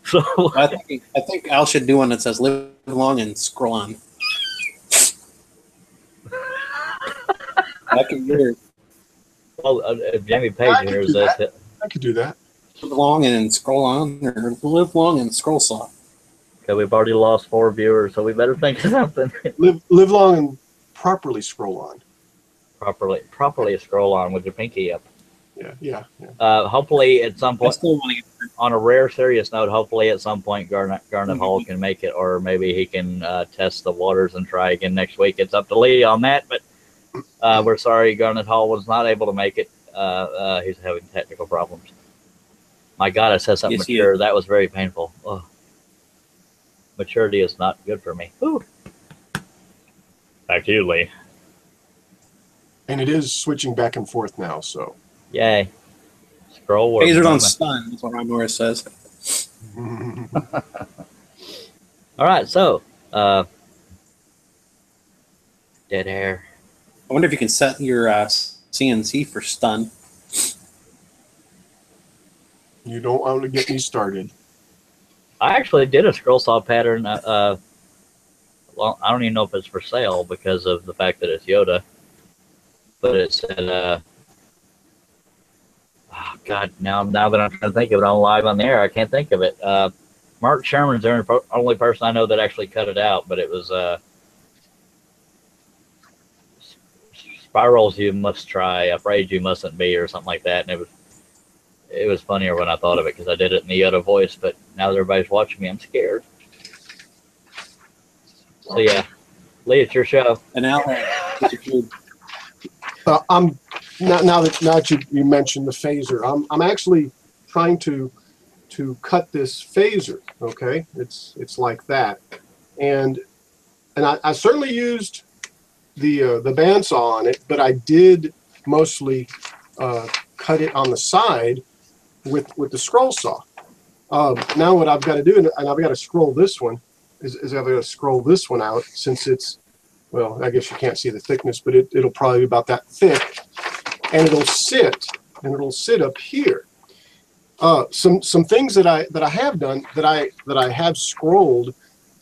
Speaker 2: So
Speaker 1: I think Al should do one that says live long and scroll on. I can hear.
Speaker 2: Well, if Jamie Page hears that.
Speaker 3: I could do that.
Speaker 1: Live long and scroll on, or live long and scroll saw.
Speaker 2: Okay, we've already lost 4 viewers, so we better think of something.
Speaker 3: Live long and properly scroll on.
Speaker 2: Properly scroll on with your pinky up.
Speaker 3: Yeah.
Speaker 2: Hopefully at some
Speaker 1: I
Speaker 2: point,
Speaker 1: still want to get
Speaker 2: on a rare serious note, hopefully at some point Garnet Hall can make it, or maybe he can test the waters and try again next week. It's up to Lee on that, but we're sorry Garnet Hall was not able to make it. He's having technical problems. My God, I said something mature. That was very painful. Oh. Maturity is not good for me. Ooh. Back to you, Lee.
Speaker 3: And it is switching back and forth now, so.
Speaker 2: Yay. Scroll.
Speaker 1: Phasered on stun. That's what Ron Norris says.
Speaker 2: All right, so dead air.
Speaker 1: I wonder if you can set your CNC for stun.
Speaker 3: You don't want to get me started.
Speaker 2: I actually did a scroll saw pattern. Well, I don't even know if it's for sale because of the fact that it's Yoda. But it said, oh God, now that I'm trying to think of it, I'm live on the air. I can't think of it. Mark Sherman's the only person I know that actually cut it out, but it was spirals you must try, afraid you mustn't be, or something like that. And it was funnier when I thought of it because I did it in the Yoda voice, but now that everybody's watching me, I'm scared. So yeah, Lee, it's your show.
Speaker 1: And now,
Speaker 3: I'm now that you mentioned the phaser, I'm actually trying to cut this phaser. Okay, it's like that, and I certainly used the bandsaw on it, but I did mostly cut it on the side with the scroll saw. Now what I've got to do, and I've got to scroll this one, is I've got to scroll this one out since it's, well, I guess you can't see the thickness, but it'll probably be about that thick, and it'll sit up here. Some things that I have done that I have scrolled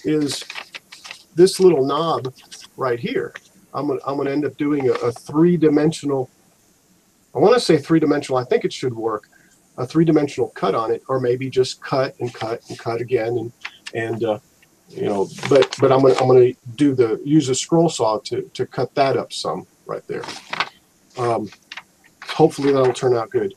Speaker 3: is this little knob right here. I'm gonna end up doing a 3-dimensional. I want to say 3-dimensional. I think it should work. A 3-dimensional cut on it, or maybe just cut and cut and cut again, and you know. But I'm gonna use a scroll saw to cut that up some right there. Hopefully that'll turn out good.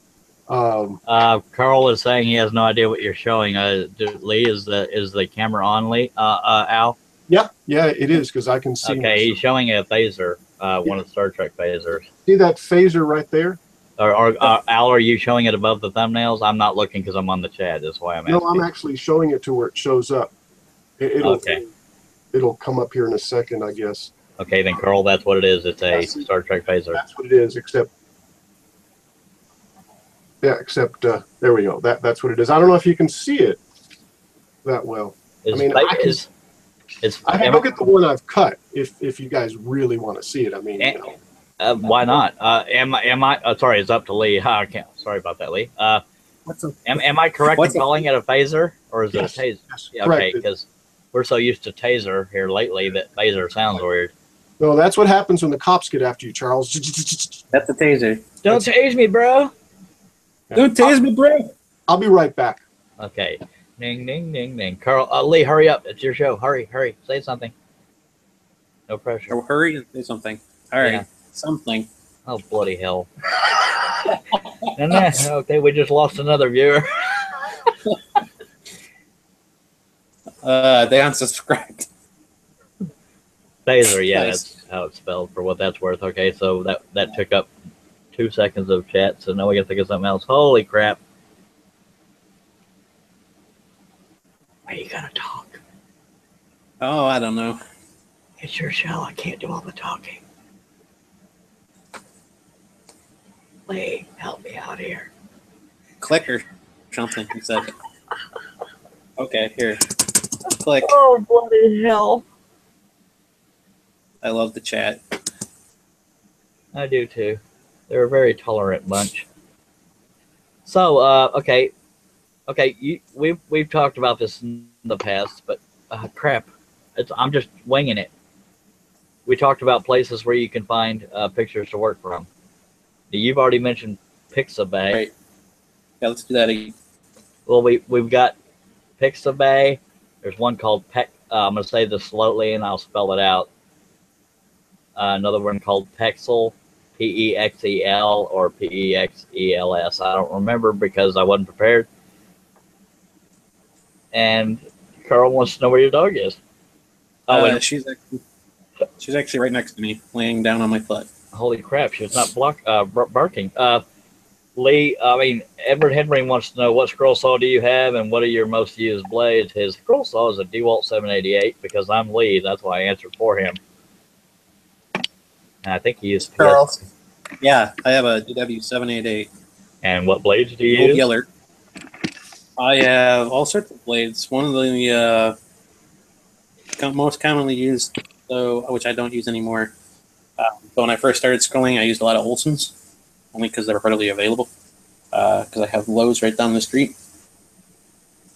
Speaker 2: Carl is saying he has no idea what you're showing. Lee, is the camera on, Lee? Al?
Speaker 3: Yeah, it is, because I can see.
Speaker 2: Okay, he's showing a phaser, one of the Star Trek phasers.
Speaker 3: See that phaser right there?
Speaker 2: Or Al, are you showing it above the thumbnails? I'm not looking because I'm on the chat. That's why I'm asking.
Speaker 3: No, I'm actually showing it to where it shows up. It'll come up here in a second, I guess.
Speaker 2: Okay, then Carl, that's what it is. It's a Star Trek phaser.
Speaker 3: That's what it is, except there we go. That's what it is. I don't know if you can see it that well. I mean, I can look at the one I've cut if you guys really want to see it. I mean, you know.
Speaker 2: Why not? Am I? Sorry, it's up to Lee. I can't. Sorry about that, Lee. Am I correct in calling it a phaser, or is it a taser?
Speaker 3: Yes,
Speaker 2: yeah, okay, because we're so used to taser here lately that phaser sounds weird.
Speaker 3: No, that's what happens when the cops get after you, Charles.
Speaker 1: That's a taser.
Speaker 2: Don't tase me, bro.
Speaker 1: Don't tase me, bro.
Speaker 3: I'll be right back.
Speaker 2: Okay. Ding, ding, ding, ding. Carl, Lee, hurry up. It's your show. Hurry. Say something. No pressure.
Speaker 1: Oh, hurry and say something. All right. Yeah. Something.
Speaker 2: Oh, bloody hell. Okay, we just lost another viewer.
Speaker 1: They unsubscribed.
Speaker 2: Phaser, yeah,
Speaker 1: Nice.
Speaker 2: that's how it's spelled for what that's worth. Okay, so that took up 2 seconds of chat, so now we gotta think of something else. Holy crap. Why you gotta talk?
Speaker 1: Oh, I don't know.
Speaker 2: It's your show, I can't do all the talking. Lee, help me out here.
Speaker 1: Click or something, he said. Okay, here. Click.
Speaker 2: Oh, bloody hell.
Speaker 1: I love the chat.
Speaker 2: I do too. They're a very tolerant bunch. So, okay, we've talked about this in the past, but crap, I'm just winging it. We talked about places where you can find pictures to work from. You've already mentioned Pixabay.
Speaker 1: Right. Yeah, let's do that again.
Speaker 2: Well, we've got Pixabay. There's one called I'm going to say this slowly and I'll spell it out. Another one called Pexel, Pexel or Pexels. I don't remember because I wasn't prepared. And Carl wants to know where your dog is. Oh,
Speaker 1: she's actually right next to me, laying down on my foot.
Speaker 2: Holy crap, she's not barking. Edward Henry wants to know what scroll saw do you have and what are your most used blades? His scroll saw is a DeWalt 788 because I'm Lee. That's why I answered for him. And I think he used
Speaker 1: Charles. Yeah, I have a DW 788.
Speaker 2: And what blades do you use?
Speaker 1: Yeller. I have all sorts of blades. One of the most commonly used, which I don't use anymore. So when I first started scrolling, I used a lot of Olsons, only because they were readily available. Because I have Lowe's right down the street.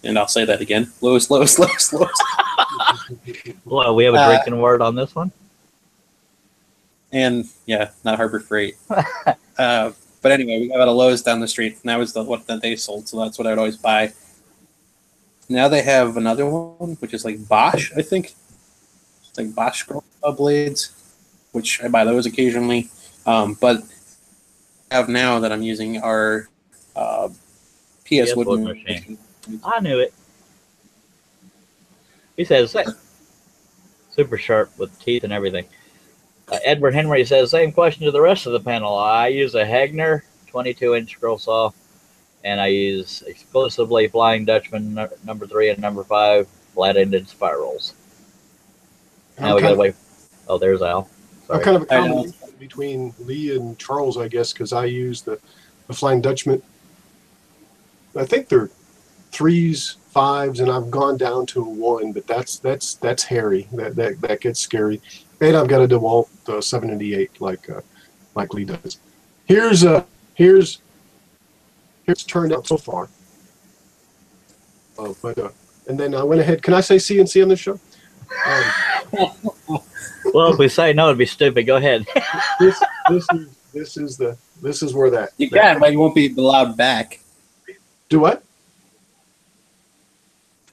Speaker 1: And I'll say that again. Lowe's.
Speaker 2: Well, we have a drinking word on this one.
Speaker 1: And yeah, not Harbor Freight. But anyway, we got a Lowe's down the street, and that was what they sold, so that's what I would always buy. Now they have another one, which is like Bosch, I think. It's like Bosch scroll blades, which I buy those occasionally. But I have now that I'm using are PS Wood machine.
Speaker 2: I knew it. He says super sharp with teeth and everything. Edward Henry says, same question to the rest of the panel. I use a Hagner 22-inch scroll saw, and I use exclusively Flying Dutchman number 3 and number 5 flat-ended spirals. Now we got to wait. Oh, there's Al. Sorry.
Speaker 3: I'm kind of a combination between Lee and Charles, I guess, because I use the Flying Dutchman. I think they're 3s, 5s, and I've gone down to a 1, but that's hairy. That gets scary. And I've got a DeWalt 788 like Lee does. Here's turned out so far. And then I went ahead. Can I say CNC on this show?
Speaker 2: Well, if we say no, it'd be stupid. Go ahead.
Speaker 3: This is where that
Speaker 1: you can, but you won't be allowed back.
Speaker 3: Do what?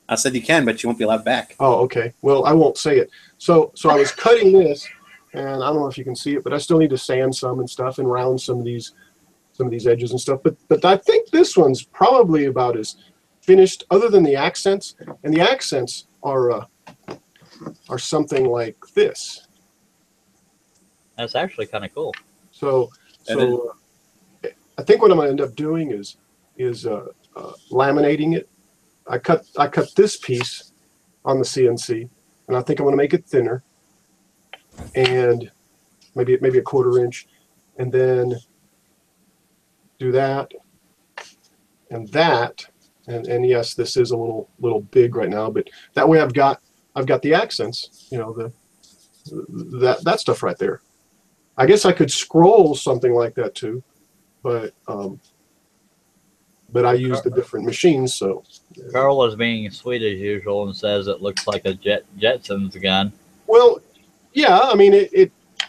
Speaker 1: I said you can, but you won't be allowed back.
Speaker 3: Oh, okay. Well, I won't say it. So I was cutting this, and I don't know if you can see it, but I still need to sand some and stuff and round some of these edges and stuff. But I think this one's probably about as finished, other than the accents. And the accents are something like this.
Speaker 2: That's actually kind of cool.
Speaker 3: So I think what I'm going to end up doing is laminating it. I cut this piece on the CNC, and I think I'm going to make it thinner, and maybe a 1/4 inch, and then do that, and that, and yes, this is a little big right now, but that way I've got the accents, that stuff right there. I guess I could scroll something like that too, but I use the different machines, so.
Speaker 2: Carl is being sweet as usual and says it looks like a Jetsons gun.
Speaker 3: Well, yeah, I mean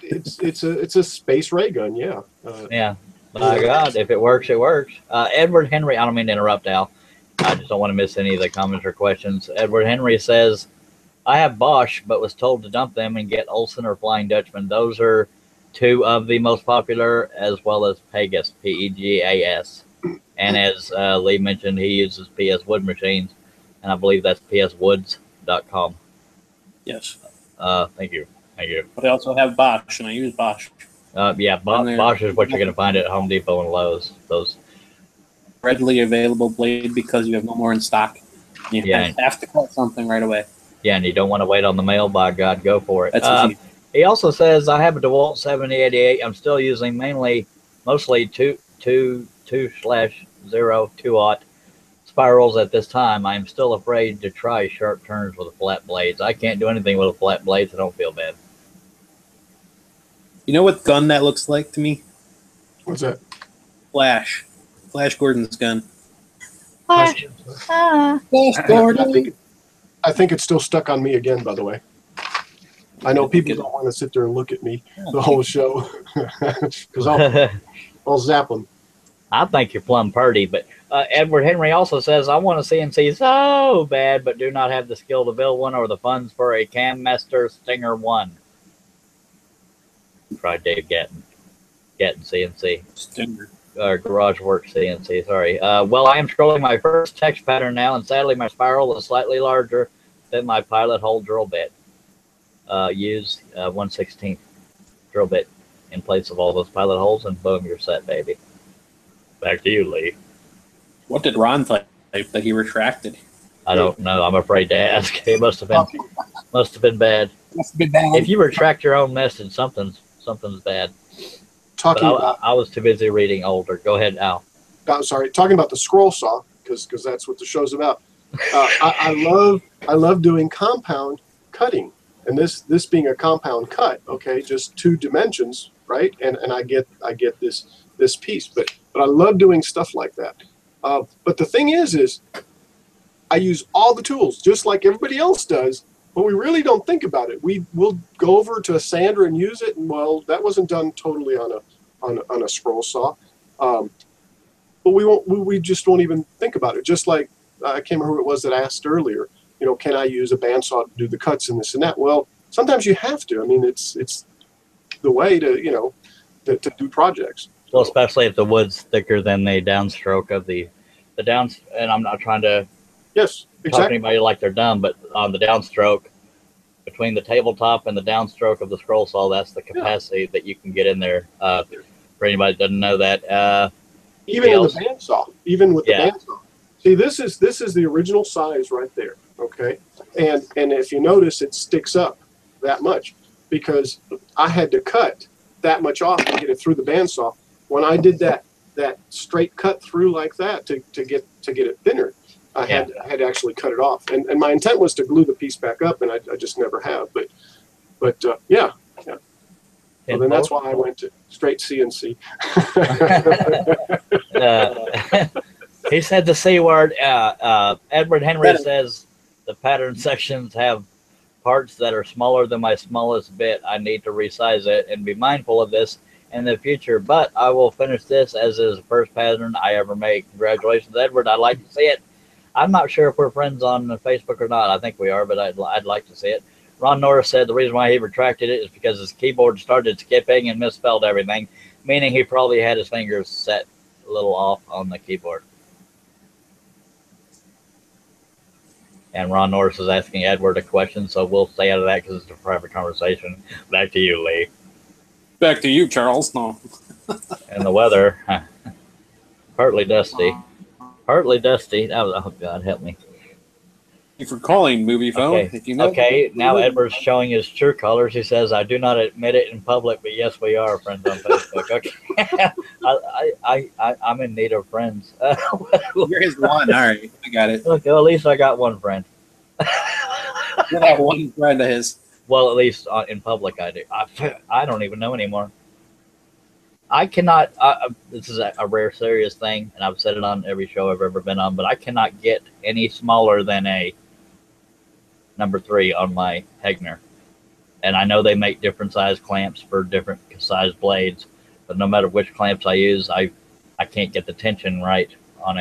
Speaker 3: it's a space ray gun, yeah.
Speaker 2: Yeah, my God, if it works, it works. Edward Henry, I don't mean to interrupt, Al. I just don't want to miss any of the comments or questions. Edward Henry says, I have Bosch, but was told to dump them and get Olsen or Flying Dutchman. Those are 2 of the most popular, as well as Pegas, Pegas. And as Lee mentioned, he uses PS Wood machines, and I believe that's pswoods.com. forteandcharles.com.
Speaker 1: Yes.
Speaker 2: Thank you. Thank you.
Speaker 1: But I also have Bosch, and I use Bosch.
Speaker 2: Yeah, Bosch is what you're going to find at Home Depot and Lowe's. Those
Speaker 1: readily available blade because you have no more in stock. You have to cut something right away.
Speaker 2: Yeah, and you don't want to wait on the mail. By God, go for it.
Speaker 1: That's easy.
Speaker 2: He also says, I have a DeWalt 7088. I'm still using mostly 2/0 spirals at this time. I am still afraid to try sharp turns with flat blades. I can't do anything with a flat blade, so don't feel bad.
Speaker 1: You know what gun that looks like to me?
Speaker 3: What's that?
Speaker 1: Flash Gordon's gun.
Speaker 2: Flash
Speaker 1: Gordon.
Speaker 3: I think it's still stuck on me again, by the way. I know people don't want to sit there and look at me the whole show because I'll zap them.
Speaker 2: I think you're plumb purdy, but Edward Henry also says, I want a CNC so bad, but do not have the skill to build one or the funds for a Cam Master Stinger 1. Tried Dave Gatton CNC.
Speaker 1: Stinger.
Speaker 2: Garage Work CNC, sorry. Well, I am scrolling my first text pattern now, and sadly my spiral is slightly larger than my pilot hole drill bit. Use 1/16 drill bit in place of all those pilot holes, and boom, you're set, baby. Back to you, Lee.
Speaker 1: What did Ron type that he retracted?
Speaker 2: I don't know. I'm afraid to ask. It must have been bad.
Speaker 1: Must have been bad.
Speaker 2: If you retract your own message, something's bad. I was too busy reading older. Go ahead, Al.
Speaker 3: Sorry, talking about the scroll saw because that's what the show's about. I love doing compound cutting, and this being a compound cut, okay, just 2 dimensions, right? And I get this piece, but I love doing stuff like that. But the thing is I use all the tools just like everybody else does, but we really don't think about it. We'll go over to a sander and use it, and well, that wasn't done totally on a scroll saw. But we just won't even think about it. Just like I can't remember who it was that asked earlier, can I use a bandsaw to do the cuts and this and that? Well, sometimes you have to. I mean, it's the way to do projects.
Speaker 2: Well, especially if the wood's thicker than the downstroke of the downs. And I'm not trying to talk to anybody like they're dumb, but on the downstroke between the tabletop and the downstroke of the scroll saw, that's the capacity that you can get in there. For anybody that doesn't know that,
Speaker 3: even in the bandsaw, even with the bandsaw. See, this is the original size right there. Okay, and if you notice, it sticks up that much because I had to cut that much off to get it through the bandsaw. When I did that straight cut through like that to get it thinner, I had to actually cut it off. And my intent was to glue the piece back up, and I just never have. But yeah. Well, then that's why I went to straight CNC.
Speaker 2: He said the C word. Edward Henry says the pattern sections have parts that are smaller than my smallest bit. I need to resize it and be mindful of this in the future, but I will finish this as is the first pattern I ever made. Congratulations, Edward. I'd like to see it. I'm not sure if we're friends on Facebook or not. I think we are, but I'd like to see it. Ron Norris said the reason why he retracted it is because his keyboard started skipping and misspelled everything, meaning he probably had his fingers set a little off on the keyboard. And Ron Norris is asking Edward a question, so we'll stay out of that because it's a private conversation. Back to you, Lee.
Speaker 1: Back to you, Charles. No.
Speaker 2: And the weather, partly dusty. Partly dusty. Oh, God, help me.
Speaker 1: Thank you for calling, movie phone.
Speaker 2: Okay,
Speaker 1: if you know
Speaker 2: now Edward's showing his true colors. He says, I do not admit it in public, but yes, we are friends on Facebook. Okay. I'm in need of friends.
Speaker 1: You're his one. All right. I got it.
Speaker 2: Look, well, at least I got one friend.
Speaker 1: You're that one friend of his.
Speaker 2: Well, at least in public I do. I don't even know anymore. I cannot, this is a rare, serious thing, and I've said it on every show I've ever been on, but I cannot get any smaller than a number 3 on my Hegner. And I know they make different size clamps for different size blades, but no matter which clamps I use, I can't get the tension right on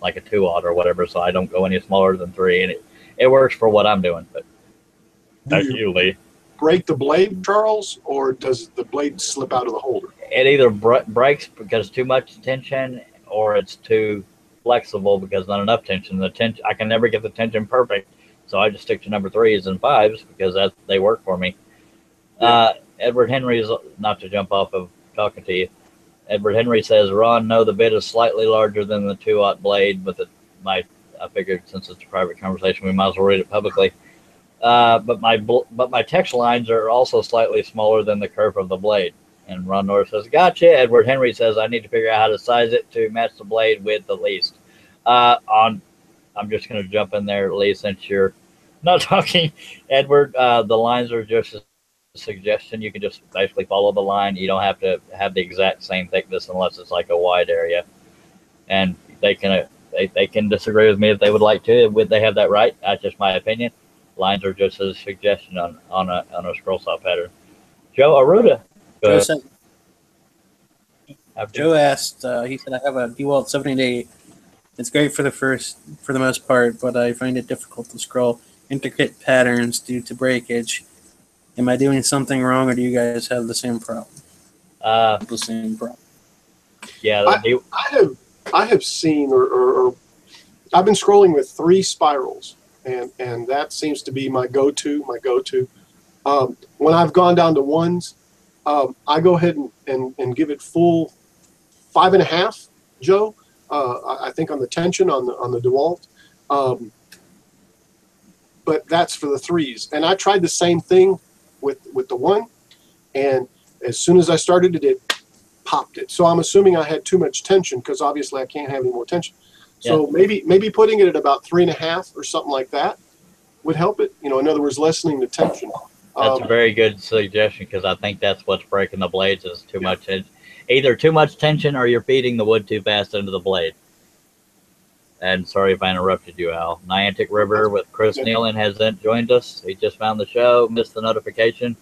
Speaker 2: like a 2/0 or whatever, so I don't go any smaller than 3, and it works for what I'm doing. But that's you, Lee.
Speaker 3: Break the blade, Charles, or does the blade slip out of the holder?
Speaker 2: It either breaks because too much tension, or it's too flexible because not enough tension. I can never get the tension perfect, So I just stick to number 3s and 5s because they work for me. Edward Henry's, not to jump off of talking to you, Edward Henry says, Ron, no, the bit is slightly larger than the 2/0 blade, but I figured since it's a private conversation, we might as well read it publicly. But my text lines are also slightly smaller than the curve of the blade. And Ron Norris says, gotcha. Edward Henry says, I need to figure out how to size it to match the blade width at least. I'm just going to jump in there, Lee, since you're not talking, Edward. The lines are just suggestion. You can just basically follow the line. You don't have to have the exact same thickness unless it's like a wide area. And they can disagree with me if they would like to. Would they have that right? That's just my opinion. Lines are just a suggestion on a scroll saw pattern. Joe Aruda.
Speaker 1: Joe asked. He said, "I have a DeWalt 78. It's great for the most part, but I find it difficult to scroll intricate patterns due to breakage. Am I doing something wrong, or do you guys have the same problem?" The same problem.
Speaker 2: Yeah,
Speaker 3: I have seen, or I've been scrolling with 3 spirals, and that seems to be my go-to. When I've gone down to 1s, I go ahead and give it full 5.5, Joe. I think on the tension on the DeWalt. But that's for the 3s. And I tried the same thing with the 1, and as soon as I started it, it popped it. So I'm assuming I had too much tension because obviously I can't have any more tension. So maybe putting it at about 3.5 or something like that would help it. In other words, lessening the tension.
Speaker 2: That's a very good suggestion because I think that's what's breaking the blades is too much. Either too much tension or you're feeding the wood too fast into the blade. And sorry if I interrupted you, Al. Niantic River with Chris Nealon has joined us. He just found the show, missed the notification.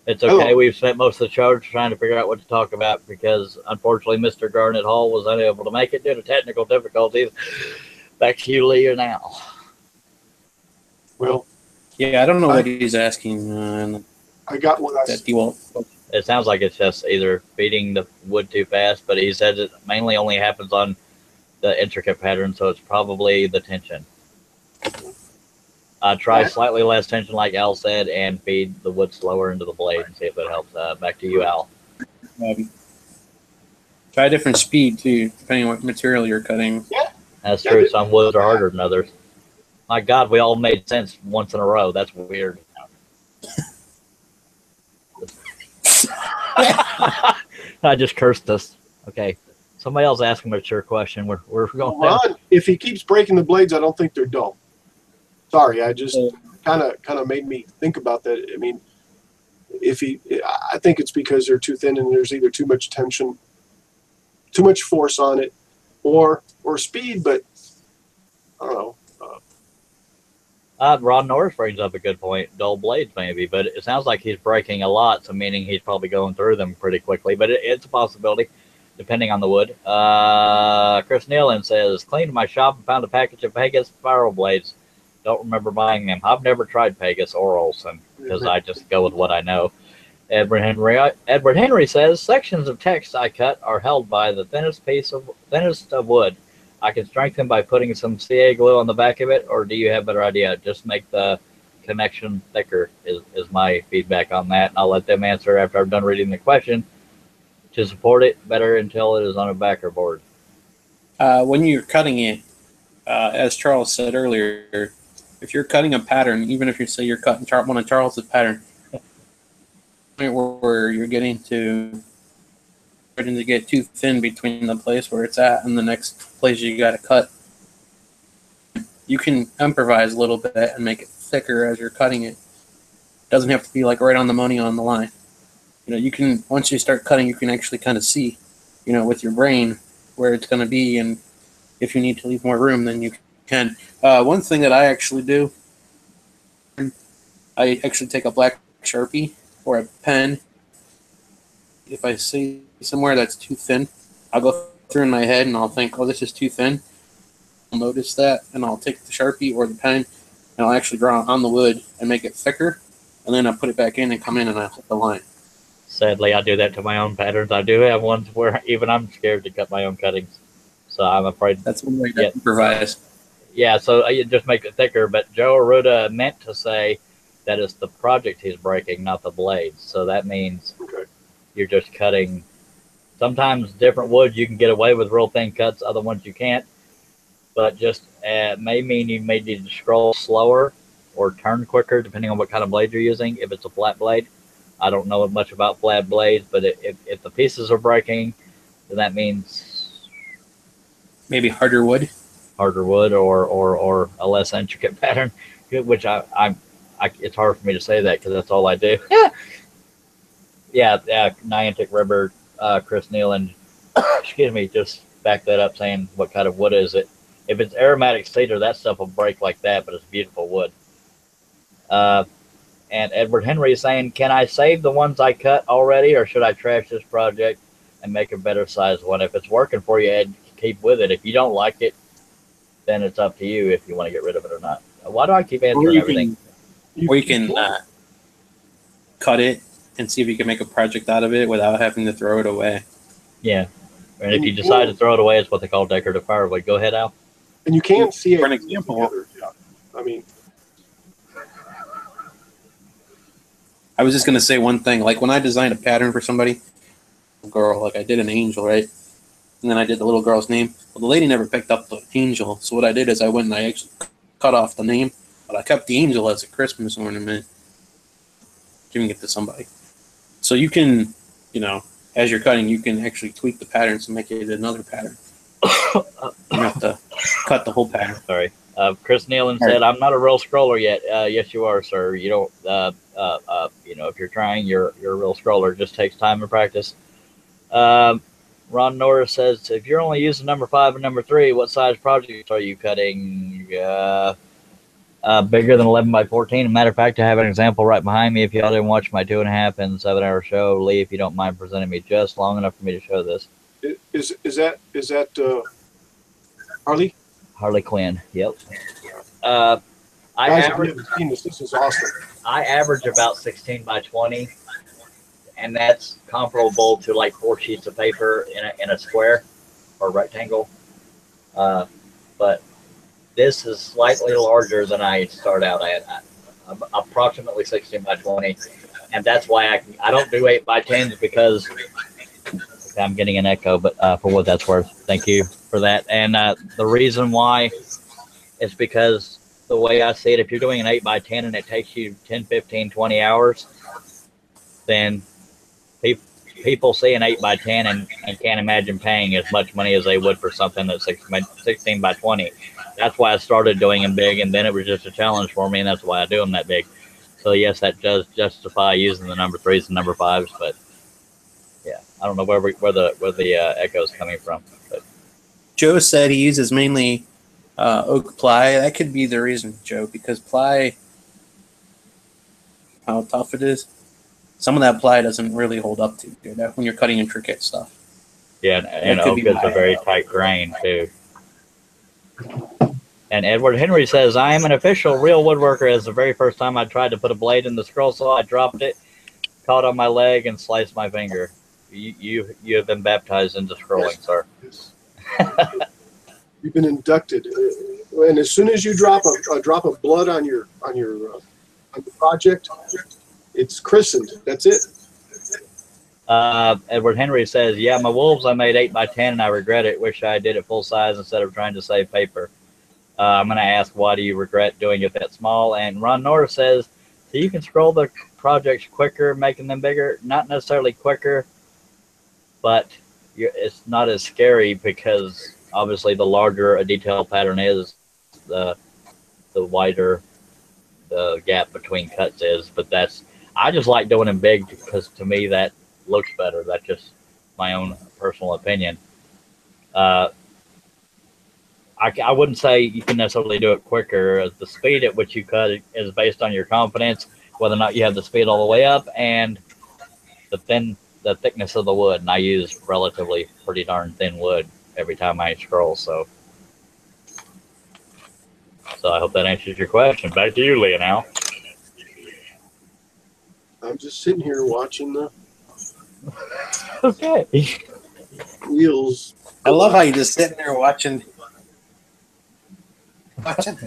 Speaker 2: It's okay.
Speaker 3: Hello.
Speaker 2: We've spent most of the show trying to figure out what to talk about because, unfortunately, Mr. Garnet Hall was unable to make it due to technical difficulties. Back to you, Lee, or now.
Speaker 3: Well,
Speaker 1: yeah, I don't know what he's asking.
Speaker 3: I got what I
Speaker 1: that DeWalt.
Speaker 2: It sounds like it's just either feeding the wood too fast, but he says it mainly only happens on the intricate pattern, so it's probably the tension. Try slightly less tension, like Al said, and feed the wood slower into the blade and see if it helps. Back to you, Al.
Speaker 1: Try a different speed, too, depending on what material you're cutting.
Speaker 3: Yeah.
Speaker 2: That's true. Some woods are harder than others. My God, we all made sense once in a row. That's weird. I just cursed us. Okay. Somebody else ask a mature question. We're going.
Speaker 3: Ron, if he keeps breaking the blades, I don't think they're dull. Sorry, I just kind of made me think about that. I mean, I think it's because they're too thin and there's either too much tension, too much force on it, or speed. But I don't know.
Speaker 2: Ron Norris brings up a good point. Dull blades, maybe, but it sounds like he's breaking a lot, so meaning he's probably going through them pretty quickly. But it's a possibility, depending on the wood. Chris Nealon says, cleaned my shop and found a package of Pegasus spiral blades. Don't remember buying them. I've never tried Pegasus or Olson because I just go with what I know. Edward Henry says, sections of text I cut are held by the thinnest of wood. I can strengthen by putting some CA glue on the back of it, or do you have a better idea? Just make the connection thicker is my feedback on that. And I'll let them answer after I'm done reading the question. To support it better until it is on a backer board.
Speaker 1: When you're cutting it, as Charles said earlier, if you're cutting a pattern, even if you're cutting one of Charles's pattern, where you're starting to get too thin between the place where it's at and the next place you got to cut, you can improvise a little bit and make it thicker as you're cutting it. It doesn't have to be like right on the money on the line. You can, once you start cutting, you can actually kind of see, with your brain where it's going to be, and if you need to leave more room, then you can. One thing that I actually do, I actually take a black Sharpie or a pen. If I see somewhere that's too thin, I'll go through in my head and I'll think, oh, this is too thin. I'll notice that, and I'll take the Sharpie or the pen, and I'll actually draw on the wood and make it thicker, and then I'll put it back in and come in and I'll hit the line.
Speaker 2: Sadly, I do that to my own patterns. I do have ones where even I'm scared to cut my own cuttings. So I'm afraid.
Speaker 1: That's one way to improvise.
Speaker 2: Yeah, so you just make it thicker. But Joe Arruda meant to say that it's the project he's breaking, not the blades. So that means you're just cutting. Sometimes different wood you can get away with real thin cuts, other ones you can't. But just may mean you may need to scroll slower or turn quicker, depending on what kind of blade you're using. If it's a flat blade, I don't know much about flat blades, but if the pieces are breaking, then that means
Speaker 1: maybe harder wood.
Speaker 2: Harder wood or a less intricate pattern, which it's hard for me to say that because that's all I do. Yeah, Niantic River, Chris Nealon, excuse me, just back that up saying what kind of wood is it. If it's aromatic cedar, that stuff will break like that, but it's beautiful wood. And Edward Henry is saying, can I save the ones I cut already, or should I trash this project and make a better size one? If it's working for you, Ed, keep with it. If you don't like it, then it's up to you if you want to get rid of it or not. Why do I keep answering everything?
Speaker 1: Or you can cut it and see if you can make a project out of it without having to throw it away.
Speaker 2: Yeah. And if you decide to throw it away, it's what they call decorative firewood. Go ahead, Al.
Speaker 3: And you can see
Speaker 1: for an example.
Speaker 3: I mean,
Speaker 1: I was just going to say one thing. Like when I designed a pattern for somebody, a girl, like I did an angel, right? And then I did the little girl's name. Well, the lady never picked up the angel. So what I did is I went and I actually cut off the name, but I kept the angel as a Christmas ornament, giving it to somebody. So you can, as you're cutting, you can actually tweak the patterns to make it another pattern. You don't have to cut the whole pattern.
Speaker 2: Sorry. Chris Nealon said, I'm not a real scroller yet. Yes, you are, sir. You don't, if you're trying, you're a real scroller. It just takes time and practice. Ron Norris says, if you're only using number 5 and number 3, what size projects are you cutting? Bigger than 11 by 14. As a matter of fact, I have an example right behind me. If y'all didn't watch my 2.5 and 7-hour show, Lee, if you don't mind presenting me just long enough for me to show this.
Speaker 3: Is that Harley?
Speaker 2: Harley Quinn. Yep.
Speaker 3: Guys, I've never seen this. This is awesome.
Speaker 2: I average about 16 by 20, and that's comparable to like 4 sheets of paper in a square or rectangle. But this is slightly larger than I start out at, approximately 16 by 20, and that's why I don't do 8 by 10s because I'm getting an echo, but for what that's worth, thank you for that. And the reason why is because the way I see it, if you're doing an 8 by 10 and it takes you 10, 15, 20 hours, then people see an 8 by 10 and can't imagine paying as much money as they would for something that's 16 by 20. That's why I started doing them big, and then it was just a challenge for me, and that's why I do them that big. So yes, that does justify using the number 3s and number 5s, but yeah, I don't know where the echo is coming from. But
Speaker 1: Joe said he uses mainly oak ply. That could be the reason, Joe, because ply, how tough it is. Some of that ply doesn't really hold up to you when you're cutting intricate stuff.
Speaker 2: Yeah, and oak is a very tight grain too. And Edward Henry says, I am an official real woodworker. As the very first time I tried to put a blade in the scroll saw, I dropped it, caught on my leg, and sliced my finger. You have been baptized into scrolling, sir.
Speaker 3: You've been inducted, and as soon as you drop a drop of blood on the project, it's christened. That's it.
Speaker 2: Edward Henry says, yeah, my wolves I made 8 by 10 and I regret it. Wish I did it full size instead of trying to save paper. I'm going to ask, why do you regret doing it that small? And Ron Norris says, so you can scroll the projects quicker, making them bigger. Not necessarily quicker, but it's not as scary because obviously the larger a detail pattern is, the wider the gap between cuts is. But I just like doing them big because to me that looks better. That's just my own personal opinion. I wouldn't say you can necessarily do it quicker. The speed at which you cut it is based on your confidence, whether or not you have the speed all the way up, and the thickness of the wood. And I use relatively pretty darn thin wood every time I scroll. So I hope that answers your question. Back to you, Lee, now.
Speaker 3: I'm just sitting here watching the
Speaker 2: okay
Speaker 3: wheels.
Speaker 1: I love how you just sitting there watching. watching?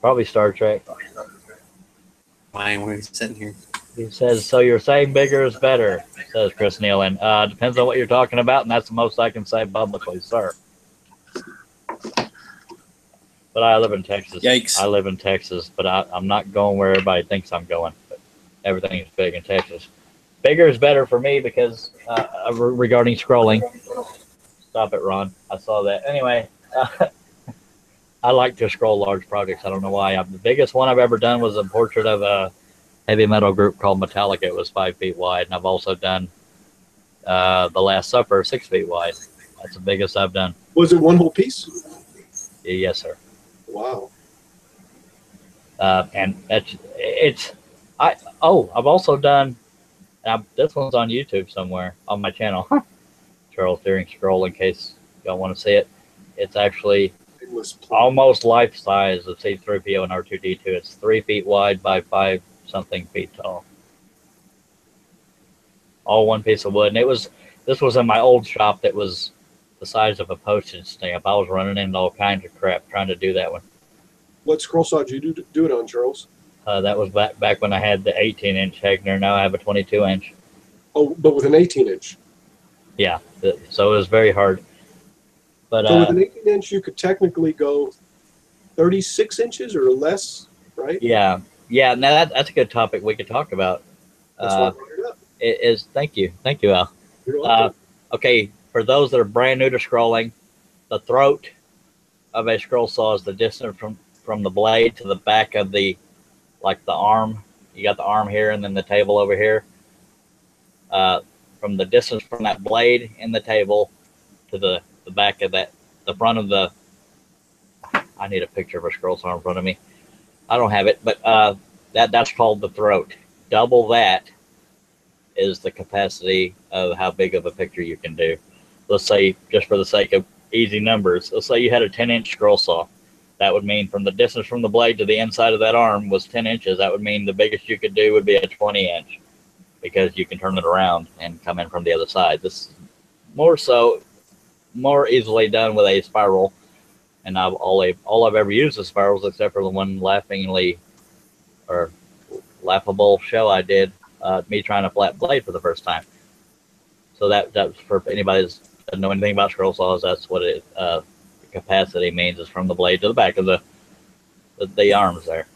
Speaker 2: Probably Star Trek.
Speaker 1: Why are we sitting here?
Speaker 2: He says, so you're saying bigger is better, says Chris Nealon. Depends on what you're talking about, and that's the most I can say publicly, sir. But I live in Texas.
Speaker 1: Yikes.
Speaker 2: I live in Texas, but I'm not going where everybody thinks I'm going. But everything is big in Texas. Bigger is better for me because regarding scrolling. Stop it, Ron. I saw that. Anyway, I like to scroll large projects. I don't know why. The biggest one I've ever done was a portrait of a heavy metal group called Metallica. It was 5 feet wide. And I've also done The Last Supper, 6 feet wide. That's the biggest I've done.
Speaker 3: Was it one whole piece?
Speaker 2: Yes, sir.
Speaker 3: Wow.
Speaker 2: And I've also done, this one's on YouTube somewhere on my channel, Charles Dearing Scroll, in case y'all want to see it. It's actually almost life size of C3PO and R2D2. It's 3 feet wide by 5 something feet tall. All one piece of wood. And this was in my old shop that was the size of a postage stamp. I was running into all kinds of crap trying to do that one.
Speaker 3: What scroll saw did you do it on, Charles?
Speaker 2: That was back when I had the 18-inch Hegner. Now I have a 22-inch.
Speaker 3: Oh, but with an 18-inch.
Speaker 2: Yeah, so it was very hard. But
Speaker 3: so with an 18-inch, you could technically go 36 inches or less, right?
Speaker 2: Yeah. Now that's a good topic we could talk about.
Speaker 3: That's why I brought it up.
Speaker 2: It is. Thank you, Al.
Speaker 3: You're welcome.
Speaker 2: Okay, for those that are brand new to scrolling, the throat of a scroll saw is the distance from the blade to the back of the arm. You got the arm here and then the table over here. From the distance from that blade in the table to the back of the front of the, I need a picture of a scroll saw in front of me. I don't have it, but that's called the throat. Double that is the capacity of how big of a picture you can do. Let's say, just for the sake of easy numbers, let's say you had a 10-inch scroll saw. That would mean from the distance from the blade to the inside of that arm was 10 inches. That would mean the biggest you could do would be a 20-inch because you can turn it around and come in from the other side. This is more easily done with a spiral. And all I've ever used is spirals except for the one laughable show I did, me trying a flat blade for the first time. So that's for anybody that doesn't know anything about scroll saws. That's what it capacity means, is from the blade to the back of the arms there.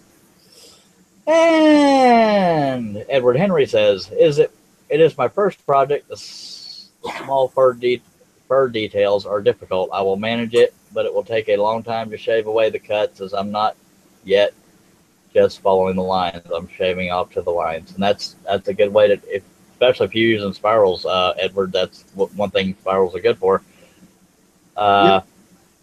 Speaker 2: And Edward Henry says, it is my first project. The small fur details are difficult. I will manage it, but it will take a long time to shave away the cuts, as I'm not yet just following the lines. I'm shaving off to the lines, and that's a good way to, especially if you're using spirals, Edward. That's one thing spirals are good for.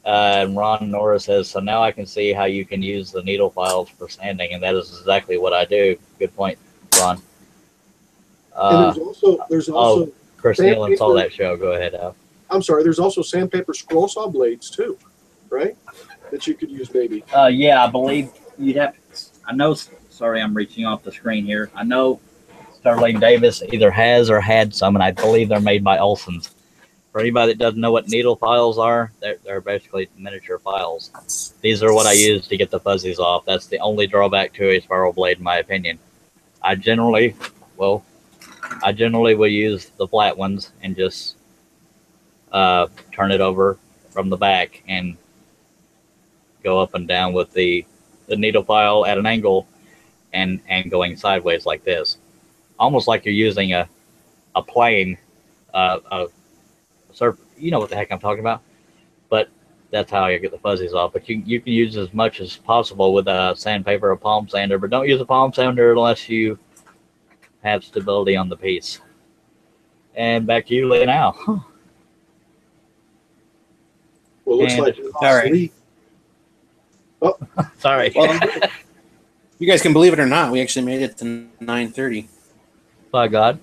Speaker 2: And Ron Norris says, so now I can see how you can use the needle files for sanding, and that is exactly what I do. Good point, Ron.
Speaker 3: And there's also
Speaker 2: Chris Nealon saw that show. Go ahead, Al.
Speaker 3: I'm sorry. There's also sandpaper scroll saw blades too, right? That you could use maybe.
Speaker 2: Yeah, I believe you'd have. I know. Sorry, I'm reaching off the screen here. I know Sterling Davis either has or had some, and I believe they're made by Olson's. For anybody that doesn't know what needle files are, they're basically miniature files. These are what I use to get the fuzzies off. That's the only drawback to a spiral blade, in my opinion. I generally will use the flat ones and just turn it over from the back and go up and down with the needle file at an angle and going sideways like this. Almost like you're using a plane, you know what the heck I'm talking about, but that's how you get the fuzzies off. But you can use as much as possible with a sandpaper or palm sander, but don't use a palm sander unless you have stability on the piece. And back to you, Lee, now.
Speaker 3: Well, it looks like
Speaker 1: sorry.
Speaker 3: Oh,
Speaker 2: sorry.
Speaker 1: Well, you guys can believe it or not, we actually made it to 9:30.
Speaker 2: By God.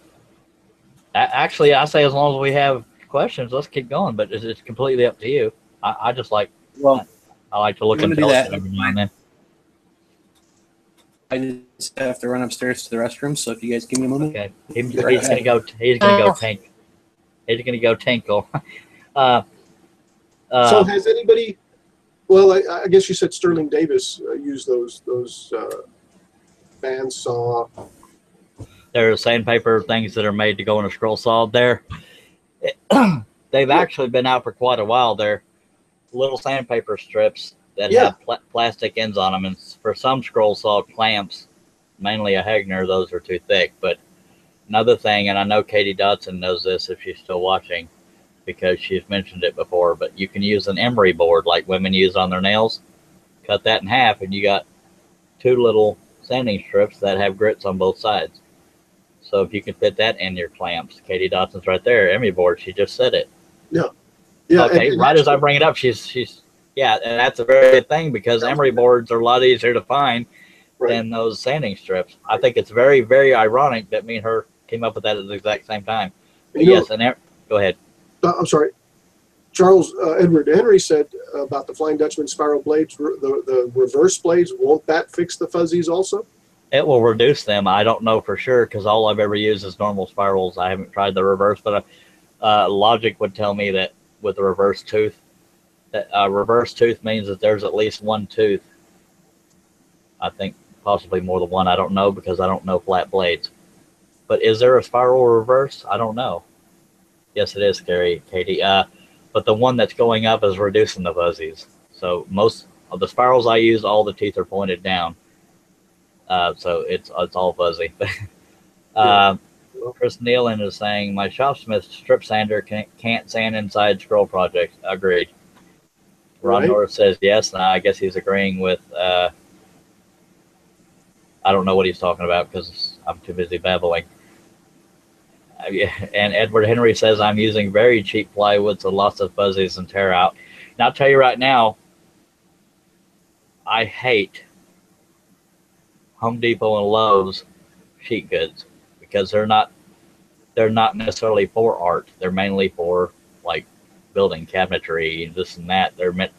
Speaker 2: Actually, I say as long as we have questions, let's keep going, but it's completely up to you. I just like, I like to look intelligent every now and then.
Speaker 1: I just have to run upstairs to the restroom, so if you guys give me a moment.
Speaker 2: Okay. He's gonna go tank. He's gonna go tinkle.
Speaker 3: so has anybody Well, I guess you said Sterling Davis used those bandsaw.
Speaker 2: There are sandpaper things that are made to go in a scroll saw. They've actually been out for quite a while. They're little sandpaper strips that have plastic ends on them, and for some scroll saw clamps, mainly a Hegner, those are too thick. But another thing, and I know Katie Dodson knows this if she's still watching, because she's mentioned it before, but you can use an emery board like women use on their nails. Cut that in half, and you got two little sanding strips that have grits on both sides. So if you can fit that in your clamps, Katie Dodson's right there, emery board. She just said it.
Speaker 3: Yeah. Yeah.
Speaker 2: Okay, and right as I bring it up, she's yeah, and that's a very good thing because emery boards are a lot easier to find than those sanding strips. I think it's very, very ironic that me and her came up with that at the exact same time. But yes, and go ahead.
Speaker 3: I'm sorry. Charles Edward Henry said about the Flying Dutchman spiral blades, the reverse blades, won't that fix the fuzzies also?
Speaker 2: It will reduce them. I don't know for sure because all I've ever used is normal spirals. I haven't tried the reverse, but logic would tell me that with the reverse tooth, that reverse tooth means that there's at least one tooth. I think possibly more than one. I don't know because I don't know flat blades. But is there a spiral reverse? I don't know. Yes, it is, Katie. But the one that's going up is reducing the fuzzies. So most of the spirals I use, all the teeth are pointed down. So it's all fuzzy. Chris Nealon is saying, my Shopsmith strip sander can't sand inside scroll projects. Agreed. Ron Norris says yes, and I guess he's agreeing with, I don't know what he's talking about because I'm too busy babbling. And Edward Henry says, I'm using very cheap plywood, so lots of fuzzies and tear out. And I'll tell you right now, I hate Home Depot and Lowe's sheet goods because they're not necessarily for art. They're mainly for like building cabinetry, this and that. They're meant,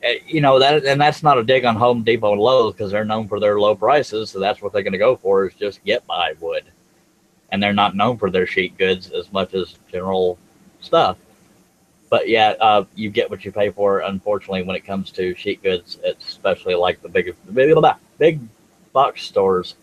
Speaker 2: that, and that's not a dig on Home Depot and Lowe's because they're known for their low prices. So that's what they're going to go for is just get by wood. And they're not known for their sheet goods as much as general stuff. But yeah, you get what you pay for. Unfortunately, when it comes to sheet goods, especially like the big box stores.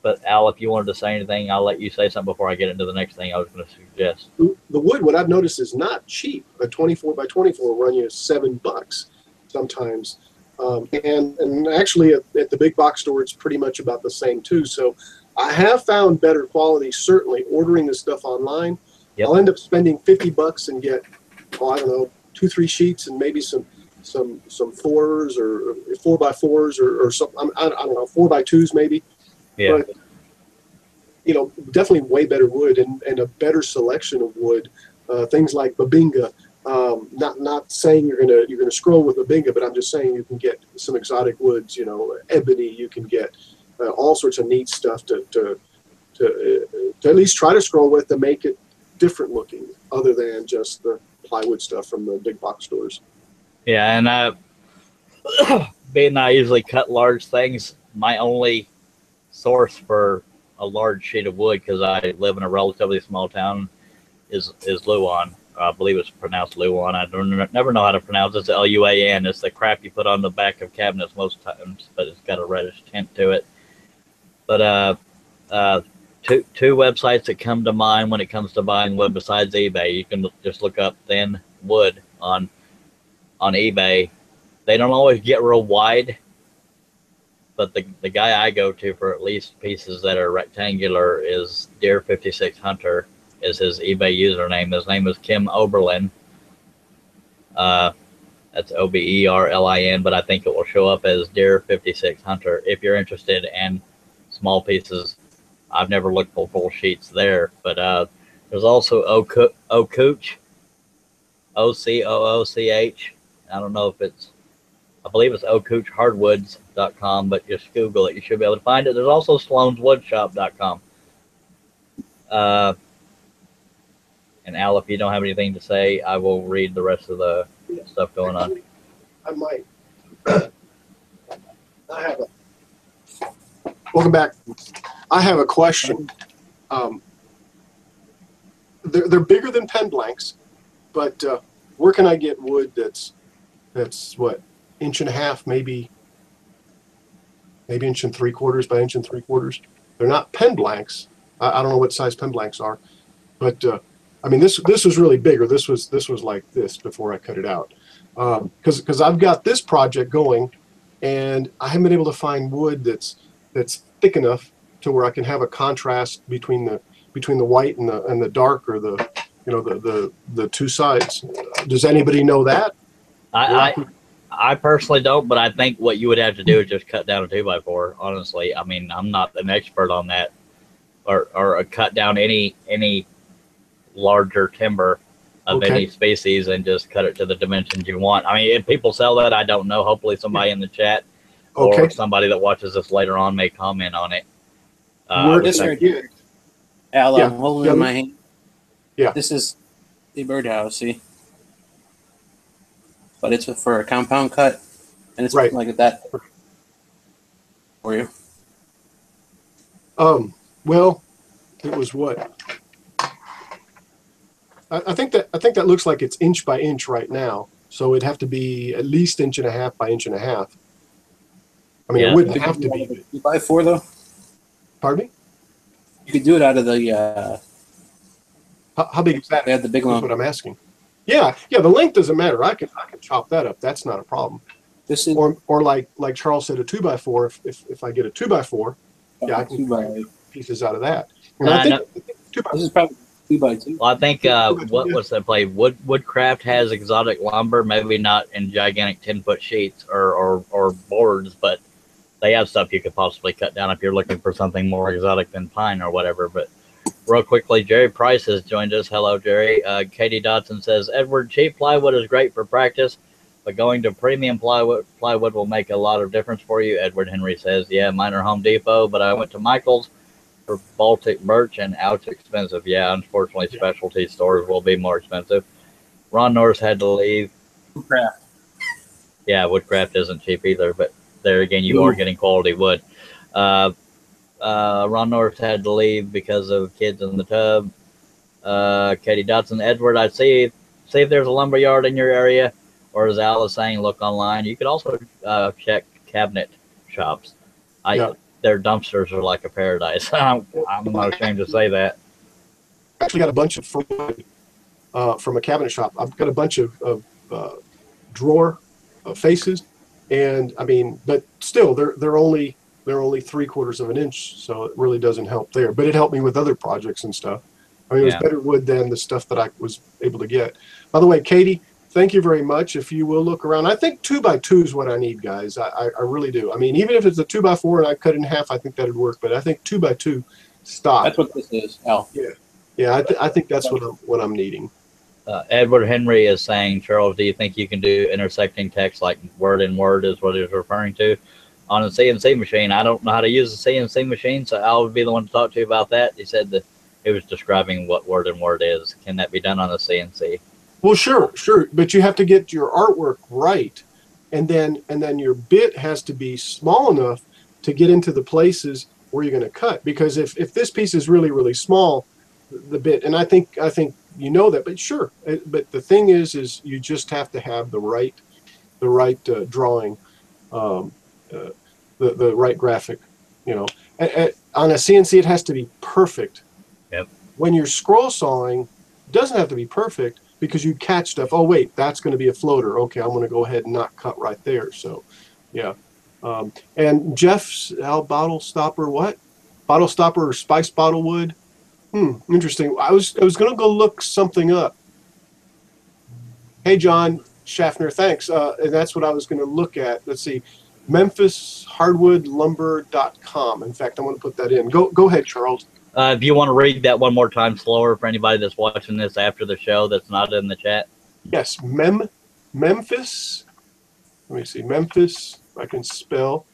Speaker 2: But Al, if you wanted to say anything, I'll let you say something before I get into the next thing I was going to suggest.
Speaker 3: The wood, what I've noticed, is not cheap. A 24 by 24 will run you $7 sometimes. And actually at the big box store, it's pretty much about the same too. So I have found better quality, certainly, ordering this stuff online. Yep. I'll end up spending $50 and get, I don't know, 2-3 sheets and maybe some 4s or 4x4s or something. I don't know, 4x2s maybe. Yeah. But, definitely way better wood and a better selection of wood. Things like Babinga. Not saying you're gonna scroll with Babinga, but I'm just saying you can get some exotic woods. Ebony. You can get all sorts of neat stuff to at least try to scroll with to make it different looking, other than just the plywood stuff from the big box stores.
Speaker 2: Yeah, and being I usually cut large things, my only source for a large sheet of wood, because I live in a relatively small town, is Luan. I believe it's pronounced Luan. I never know how to pronounce it. It's Luan. It's the crap you put on the back of cabinets most times, but it's got a reddish tint to it. But two websites that come to mind when it comes to buying wood besides eBay. You can just look up thin wood on eBay. They don't always get real wide, but the guy I go to for at least pieces that are rectangular is Deer 56 Hunter is his eBay username. His name is Kim Oberlin. That's Oberlin, but I think it will show up as Deer 56 Hunter if you're interested in small pieces. I've never looked for full sheets there, but there's also Ocooch, OCOOCH. I don't know if I believe it's ocoochhardwoods.com, but just Google it. You should be able to find it. There's also sloanswoodshop.com. And Al, if you don't have anything to say, I will read the rest of the stuff going on.
Speaker 3: I might. Welcome back. I have a question. They're bigger than pen blanks, but where can I get wood that's that's what, inch and a half, maybe inch and 3/4 by inch and 3/4. They're not pen blanks. I don't know what size pen blanks are, but I mean, this was really bigger. This was like this before I cut it out, because I've got this project going, and I haven't been able to find wood that's thick enough to where I can have a contrast between the white and the dark, or the, you know, the two sides. Does anybody know that?
Speaker 2: I personally don't, but I think what you would have to do is just cut down a 2x4. Honestly, I mean, I'm not an expert on that, or cut down any larger timber of any species and just cut it to the dimensions you want. I mean, if people sell that, I don't know. Hopefully, somebody in the chat or somebody that watches this later on may comment on it.
Speaker 1: This right here, Al, I'm holding in my hand.
Speaker 3: Yeah,
Speaker 1: this is the birdhouse. See. But it's for a compound cut, and it's like that for you.
Speaker 3: Well, it was what? I think that looks like it's inch by inch right now, so it'd have to be at least inch and a half by inch and a half. I mean, it wouldn't have to be
Speaker 1: 2x4 though.
Speaker 3: Pardon me?
Speaker 1: You could do it out of the.
Speaker 3: How big is that?
Speaker 1: They have the big one.
Speaker 3: That's what I'm asking. Yeah. The length doesn't matter. I can chop that up. That's not a problem.
Speaker 1: This is
Speaker 3: or like Charles said, a 2x4. If I get a 2x4, I can make pieces out of that. And I think
Speaker 1: this is probably 2x2.
Speaker 2: Well, I think what was that play? Woodcraft has exotic lumber, maybe not in gigantic 10-foot sheets or boards, but they have stuff you could possibly cut down if you're looking for something more exotic than pine or whatever. But real quickly, Jerry Price has joined us. Hello, Jerry. Katie Dodson says, Edward, cheap plywood is great for practice, but going to premium plywood will make a lot of difference for you. Edward Henry says, yeah, mine are Home Depot, but I went to Michael's for Baltic birch, and ouch, expensive. Yeah, unfortunately, specialty stores will be more expensive. Ron Norris had to leave.
Speaker 1: Woodcraft.
Speaker 2: Yeah, Woodcraft isn't cheap either, but there again, you are getting quality wood. Ron Norris had to leave because of kids in the tub. Katie Dodson, Edward, I'd see if there's a lumber yard in your area, or as Al is saying, look online. You could also check cabinet shops. Their dumpsters are like a paradise. I'm not ashamed to say that.
Speaker 3: I actually got a bunch of from a cabinet shop. I've got a bunch of drawer faces, and I mean, but still, they're only 3/4 of an inch, so it really doesn't help there. But it helped me with other projects and stuff. I mean, it was better wood than the stuff that I was able to get. By the way, Katie, thank you very much. If you will look around, I think 2x2 is what I need, guys. I really do. I mean, even if it's a 2x4 and I cut it in half, I think that'd work. But I think 2x2 stock.
Speaker 1: That's what this is, Al.
Speaker 3: Yeah. I think that's what I'm needing.
Speaker 2: Edward Henry is saying, Charles, do you think you can do intersecting text like word in word is what he's referring to on a CNC machine? I don't know how to use a CNC machine, so Al would be the one to talk to you about that. He said that he was describing what word in word is. Can that be done on a CNC?
Speaker 3: Well, sure, but you have to get your artwork right, and then your bit has to be small enough to get into the places where you're going to cut. Because if this piece is really, really small, the bit, and I think you know that, but sure. But the thing is you just have to have the right drawing, the right graphic. You know, on a CNC it has to be perfect.
Speaker 2: Yep. When
Speaker 3: you're scroll sawing, it doesn't have to be perfect, because you catch stuff. Oh wait, that's going to be a floater. Okay, I'm going to go ahead and not cut right there. So, yeah. And Jeff's bottle stopper, what? Bottle stopper or spice bottle wood? Interesting. I was going to go look something up. Hey, John Schaffner, thanks. And that's what I was going to look at. Let's see, memphishardwoodlumber.com. In fact, I want to put that in. Go ahead, Charles.
Speaker 2: If you want to read that one more time slower for anybody that's watching this after the show that's not in the chat.
Speaker 3: Yes, Memphis. Let me see, Memphis. If I can spell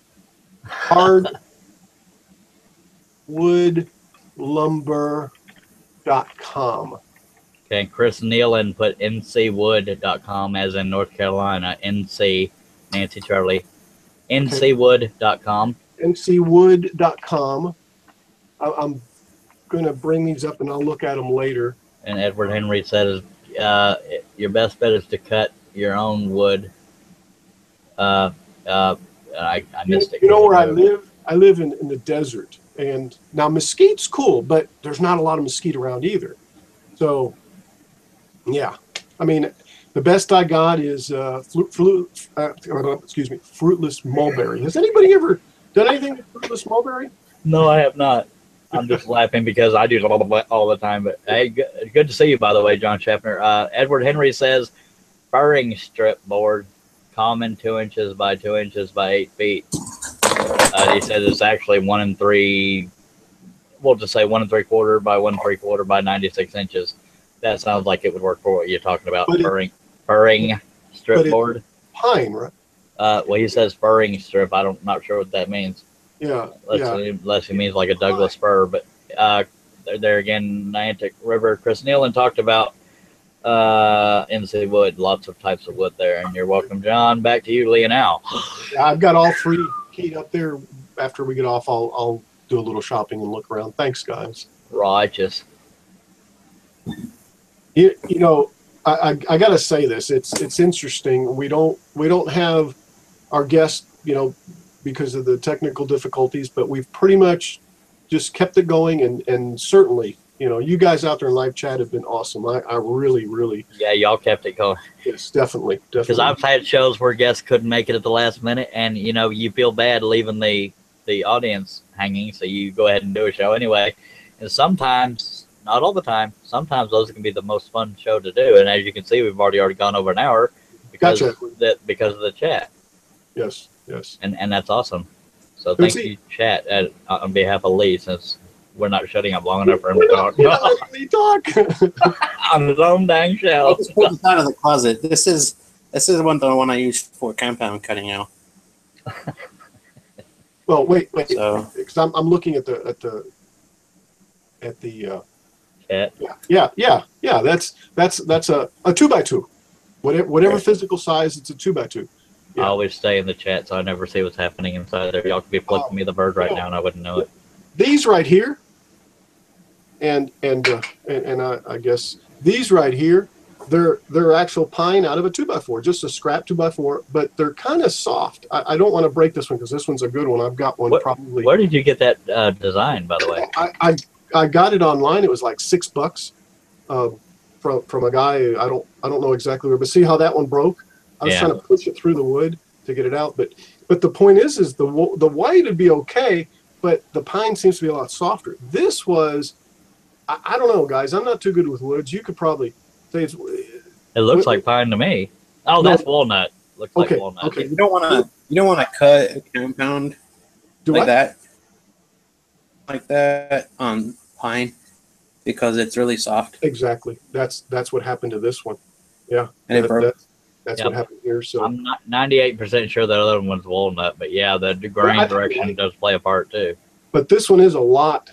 Speaker 3: hardwoodlumber.com.
Speaker 2: Okay, Chris Nealon put ncwood.com as in North Carolina. NC, Nancy Charlie. ncwood.com.
Speaker 3: ncwood.com. I'm going to bring these up and I'll look at them later.
Speaker 2: And Edward Henry says your best bet is to cut your own wood I missed it.
Speaker 3: You know where I live? I live in the desert, and now mesquite's cool, but there's not a lot of mesquite around either. So, yeah, I mean, the best I got is fruitless mulberry. Has anybody ever done anything with fruitless mulberry?
Speaker 2: No, I have not. I'm just laughing because I do it all the time. But hey, good to see you, by the way, John Scheffner. Edward Henry says, furring strip board, common 2 inches by 2 inches by 8 feet. He says it's actually 1 3. We'll just say 1 3/4 by 1 3/4 by 96 inches. That sounds like it would work for what you're talking about. Furring strip board.
Speaker 3: Pine, right?
Speaker 2: Well, he says furring strip. Not sure what that means.
Speaker 3: Yeah.
Speaker 2: Unless he means like a Douglas fir. But there again, Niantic River. Chris Nealon talked about NC wood, lots of types of wood there. And you're welcome, John. Back to you, Lee and Al.
Speaker 3: Yeah, I've got all 3 keyed up there. After we get off, I'll do a little shopping and look around. Thanks, guys.
Speaker 2: Righteous.
Speaker 3: You know, I got to say this. It's interesting. We don't have our guest, you know, because of the technical difficulties, but we've pretty much just kept it going, and certainly, you know, you guys out there in live chat have been awesome. I really.
Speaker 2: Yeah, y'all kept it going.
Speaker 3: Yes, definitely.
Speaker 2: Because I've had shows where guests couldn't make it at the last minute, and you know, you feel bad leaving the audience hanging, so you go ahead and do a show anyway. And sometimes, not all the time, sometimes those can be the most fun show to do. And as you can see, we've already gone over an hour because of the chat.
Speaker 3: Yes.
Speaker 2: And that's awesome. So thank you, chat, on behalf of Lee, since we're not shutting up long enough for him to talk.
Speaker 3: Lee talk
Speaker 2: on his own dang show.
Speaker 1: I'll just pull this out of the closet. This is the one I use for compound cutting out.
Speaker 3: Well, wait.
Speaker 1: So,
Speaker 3: because I'm looking at the
Speaker 2: chat.
Speaker 3: Yeah. That's a 2x2. Whatever physical size, it's a 2x2.
Speaker 2: Yeah. I always stay in the chat, so I never see what's happening inside there. Y'all could be flipping me the bird right now, and I wouldn't know it.
Speaker 3: These right here, and I guess these right here, they're actual pine out of a 2x4, just a scrap 2x4, but they're kind of soft. I don't want to break this one because this one's a good one. I've got one probably.
Speaker 2: Where did you get that design, by the way?
Speaker 3: I got it online. It was like $6 from a guy. I don't know exactly where, but see how that one broke? I was trying to push it through the wood to get it out, but the point is the white would be okay, but the pine seems to be a lot softer. This was, I don't know, guys. I'm not too good with woods. You could probably say it's.
Speaker 2: It looks like pine to me. Oh, that's walnut. Looks like walnut.
Speaker 3: Okay.
Speaker 1: You don't want to cut a compound like that on pine because it's really soft.
Speaker 3: Exactly. That's what happened to this one. Yeah.
Speaker 1: And it broke.
Speaker 3: That's what happened here. So
Speaker 2: I'm not 98% sure that other one's walnut, but yeah, the grain direction does play a part too.
Speaker 3: But this one is a lot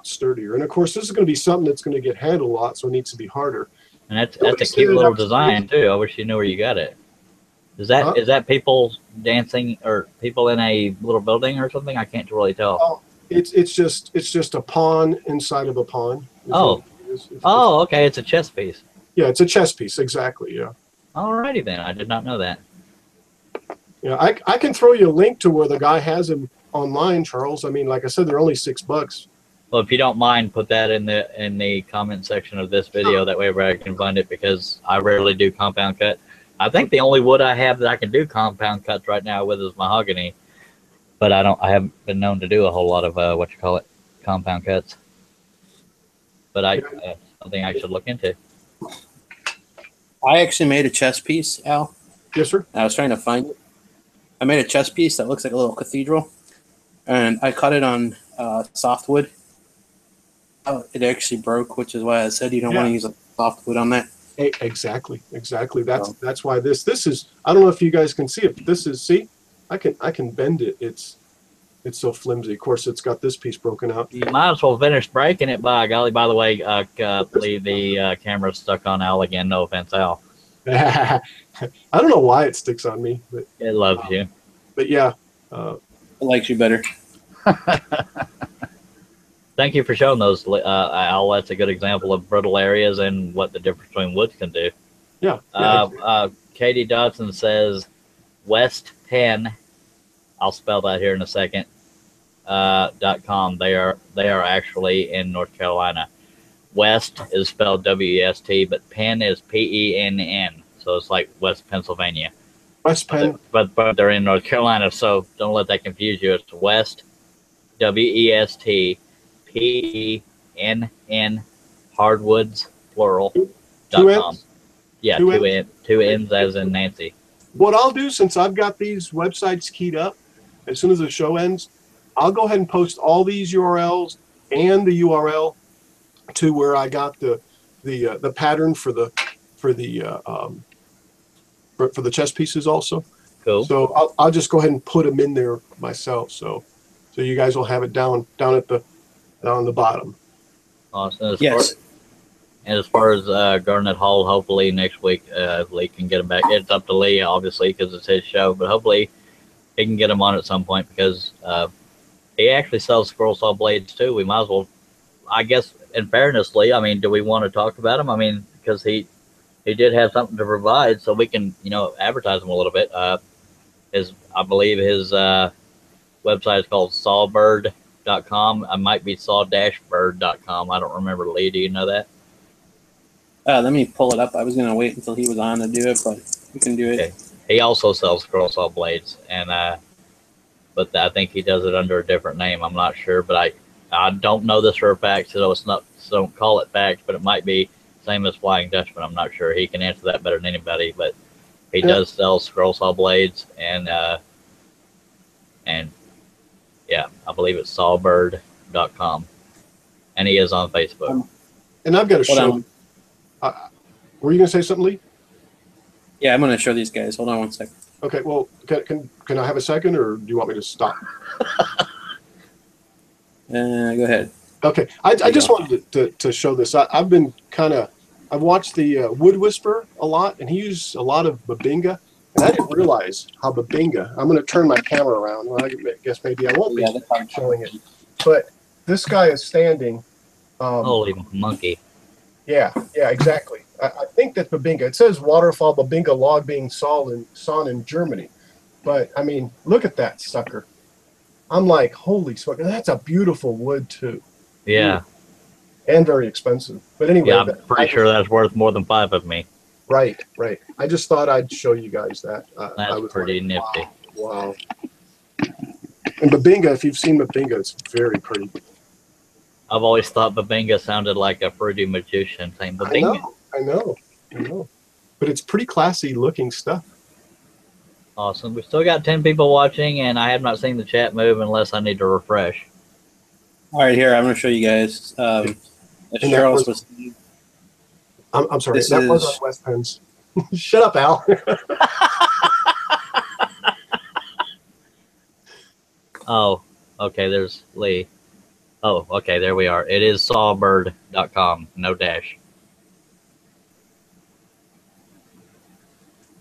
Speaker 3: sturdier, and of course, this is going to be something that's going to get handled a lot, so it needs to be harder.
Speaker 2: And that's a cute little design too. I wish you knew where you got it. Is that people dancing or people in a little building or something? I can't really tell.
Speaker 3: Oh, it's just a pawn inside of a pawn.
Speaker 2: Okay, it's a chess piece.
Speaker 3: Yeah, it's a chess piece. Exactly. Yeah.
Speaker 2: Alrighty then. I did not know that.
Speaker 3: Yeah, I can throw you a link to where the guy has them online, Charles. I mean, like I said, they're only $6.
Speaker 2: Well, if you don't mind, put that in the comment section of this video. That way everybody can find it, because I rarely do compound cut. I think the only wood I have that I can do compound cuts right now with is mahogany, but I haven't been known to do a whole lot of compound cuts. But something I should look into.
Speaker 1: I actually made a chess piece, Al.
Speaker 3: Yes, sir.
Speaker 1: I was trying to find it. I made a chess piece that looks like a little cathedral, and I cut it on softwood. Oh, it actually broke, which is why I said you don't want to use a softwood on that.
Speaker 3: Hey, exactly. That's why this is. I don't know if you guys can see it, but this is. See, I can bend it. It's so flimsy. Of course, it's got this piece broken out.
Speaker 2: You might as well finish breaking it, by golly. By the way, leave the camera stuck on Al again. No offense, Al.
Speaker 3: I don't know why it sticks on me, but
Speaker 2: it loves you.
Speaker 3: But yeah,
Speaker 1: it likes you better.
Speaker 3: Thank
Speaker 2: you for showing those, Al. That's a good example of brittle areas and what the difference between woods can do.
Speaker 3: Yeah.
Speaker 2: Katie Dodson says West Penn, I'll spell that here in a second, .com. They are actually in North Carolina. West is spelled W-E-S-T, but Penn is P-E-N-N. So it's like West Pennsylvania.
Speaker 3: West Penn.
Speaker 2: But they're in North Carolina, so don't let that confuse you. It's West, W-E-S-T, P-E-N-N, hardwoods, plural, .com. Yeah, two N's as in Nancy.
Speaker 3: What I'll do, since I've got these websites keyed up, as soon as the show ends, I'll go ahead and post all these URLs and the URL to where I got the pattern for the chess pieces also.
Speaker 2: Cool.
Speaker 3: So I'll just go ahead and put them in there myself. So you guys will have it down at the bottom.
Speaker 2: Awesome.
Speaker 1: Yes.
Speaker 2: As far as Garnet Hall, hopefully next week Lee can get him back. It's up to Lee, obviously, because it's his show, but hopefully he can get him on at some point because he actually sells scroll saw blades too. We might as well, I guess, in fairness, Lee, I mean, do we want to talk about him? I mean, because he did have something to provide, so we can, advertise him a little bit. I believe his website is called sawbird.com. I might be saw-bird.com. I don't remember. Lee, do you know that?
Speaker 1: Let me pull it up. I was going to wait until he was on to do it, but we can do it.
Speaker 2: Okay. He also sells scroll saw blades, and but I think he does it under a different name. I'm not sure, but I don't know this for a fact, so don't call it fact, but it might be same as Flying Dutchman. I'm not sure. He can answer that better than anybody, but he does sell scroll saw blades, and yeah, I believe it's sawbird.com, and he is on Facebook.
Speaker 3: And I've got a show. Were you going to say something, Lee?
Speaker 1: Yeah, I'm going to show these guys. Hold on one second.
Speaker 3: Okay, well, can I have a second, or do you want me to stop?
Speaker 1: Go ahead.
Speaker 3: Okay, I just wanted to show this. I've watched the Wood Whisperer a lot, and he used a lot of Babinga, and I didn't realize how Babinga. I'm going to turn my camera around. Well, I guess maybe I won't be showing it, but this guy is standing.
Speaker 2: Holy monkey!
Speaker 3: Yeah, exactly. I think that's Babinga. It says waterfall Babinga log being sawn in Germany. But, I mean, look at that sucker. I'm like, holy smoke. That's a beautiful wood, too.
Speaker 2: Yeah.
Speaker 3: And very expensive. But anyway.
Speaker 2: Yeah, I'm pretty sure that's worth more than 5 of me.
Speaker 3: Right. I just thought I'd show you guys that.
Speaker 2: That's pretty nifty.
Speaker 3: Wow. And Babinga, if you've seen Babinga, it's very pretty.
Speaker 2: I've always thought Babinga sounded like a fruity magician saying Babinga.
Speaker 3: I know. But it's pretty classy looking stuff.
Speaker 2: Awesome. We've still got 10 people watching, and I have not seen the chat move unless I need to refresh.
Speaker 1: All right, here, I'm going to show you guys. Charles was.
Speaker 3: I'm sorry, that was on West Penn's. Shut up, Al.
Speaker 2: Oh, okay, there's Lee. Oh, okay, there we are. It is sawbird.com, no dash.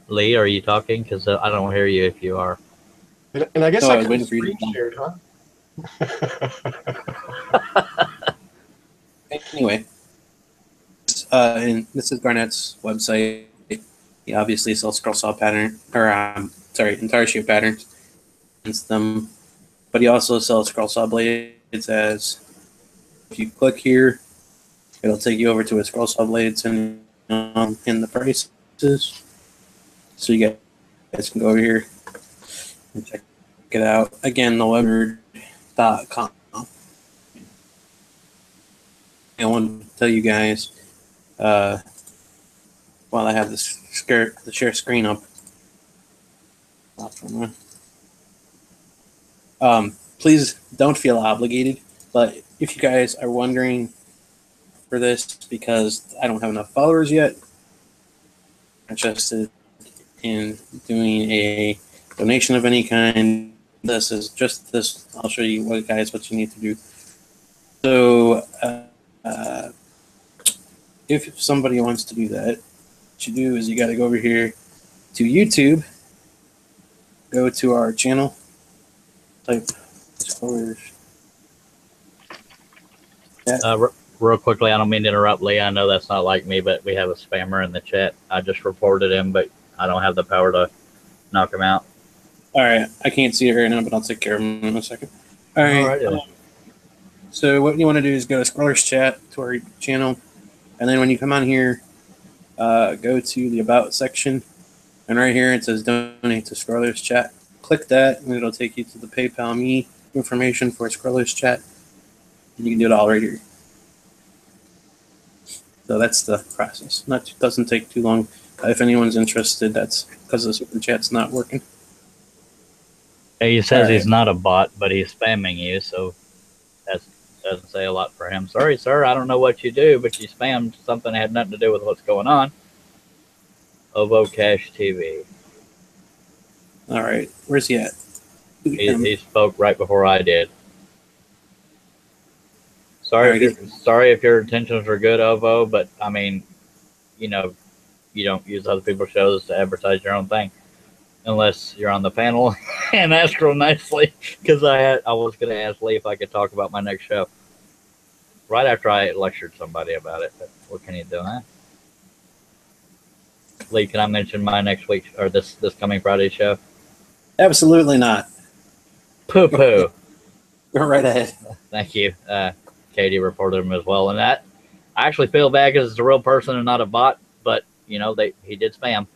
Speaker 2: Lee, are you talking? Because I don't hear you if you are.
Speaker 3: And I guess
Speaker 1: I was waiting for you to
Speaker 3: shared, huh?
Speaker 1: Anyway, and this is Garnett's website. He obviously sells scroll saw pattern, or entire shoe patterns. Them, but he also sells scroll saw blades. As if you click here, it'll take you over to his scroll saw blades and in the prices. So you guys can go over here and check it out. Again, thewebword.com. I want to tell you guys, while I have the share screen up, please don't feel obligated. But if you guys are wondering for this because I don't have enough followers yet, I'm interested in doing a donation of any kind, this is just this. I'll show you what you need to do. So if somebody wants to do that, what you do is you got to go over here to YouTube, go to our channel, type disclosures.
Speaker 2: Real quickly, I don't mean to interrupt, Lee. I know that's not like me, but we have a spammer in the chat. I just reported him, but I don't have the power to knock him out.
Speaker 1: All right, I can't see it right now, but I'll take care of them in a second. All right.
Speaker 2: Alrighty then.
Speaker 1: So what you want to do is go to Scrollers Chat to our channel, and then when you come on here, go to the About section, and right here it says Donate to Scrollers Chat. Click that, and it'll take you to the PayPal Me information for Scrollers Chat. And you can do it all right here. So that's the process. Doesn't take too long. If anyone's interested, that's because the Super Chat's not working.
Speaker 2: He says
Speaker 1: Alright.
Speaker 2: he's not a bot, but he's spamming you, so that doesn't say a lot for him. Sorry, sir, I don't know what you do, but you spammed something that had nothing to do with what's going on. Ovo Cash TV.
Speaker 1: All right, where's he at?
Speaker 2: He spoke right before I did. Sorry,
Speaker 1: Alrighty.
Speaker 2: sorry if your intentions were good, Ovo, but I mean, you know, you don't use other people's shows to advertise your own thing, unless you're on the panel and ask real nicely. Because I was going to ask Lee if I could talk about my next show right after I lectured somebody about it. But what can you do, huh? Lee, can I mention my next week or this coming Friday show?
Speaker 1: Absolutely not.
Speaker 2: Poo poo.
Speaker 1: Go right ahead.
Speaker 2: Thank you. Katie reported him as well, and that I actually feel bad because it's a real person and not a bot. But you know, he did spam.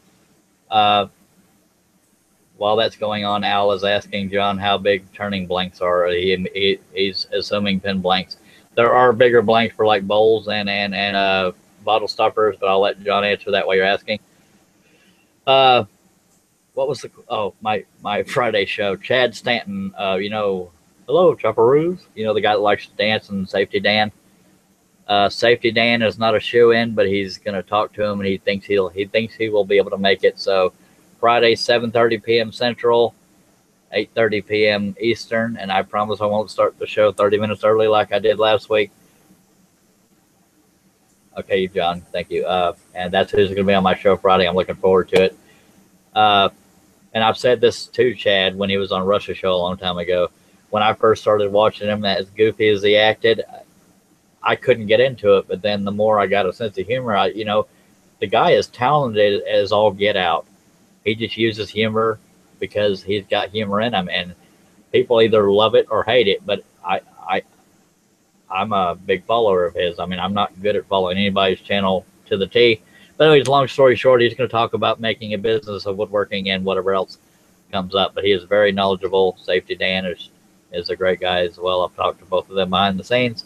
Speaker 2: While that's going on, Al is asking John how big turning blanks are. He's assuming pin blanks. There are bigger blanks for like bowls and bottle stoppers, but I'll let John answer that while you're asking. What was my Friday show? Chad Stanton. Hello, Chopperoos. You know, the guy that likes to dance, and Safety Dan. Safety Dan is not a shoe-in, but he's going to talk to him, and he thinks he will be able to make it. So Friday, 7:30 p.m. Central, 8:30 p.m. Eastern, and I promise I won't start the show 30 minutes early like I did last week. Okay, John, thank you. And that's who's going to be on my show Friday. I'm looking forward to it. And I've said this to Chad when he was on Russia's show a long time ago. When I first started watching him, as goofy as he acted, I couldn't get into it. But then the more I got a sense of humor, the guy is talented as all get out. He just uses humor because he's got humor in him, and people either love it or hate it. But I'm a big follower of his. I mean, I'm not good at following anybody's channel to the T. But anyways, long story short, he's going to talk about making a business of woodworking and whatever else comes up. But he is very knowledgeable. Safety Dan is a great guy as well. I've talked to both of them behind the scenes.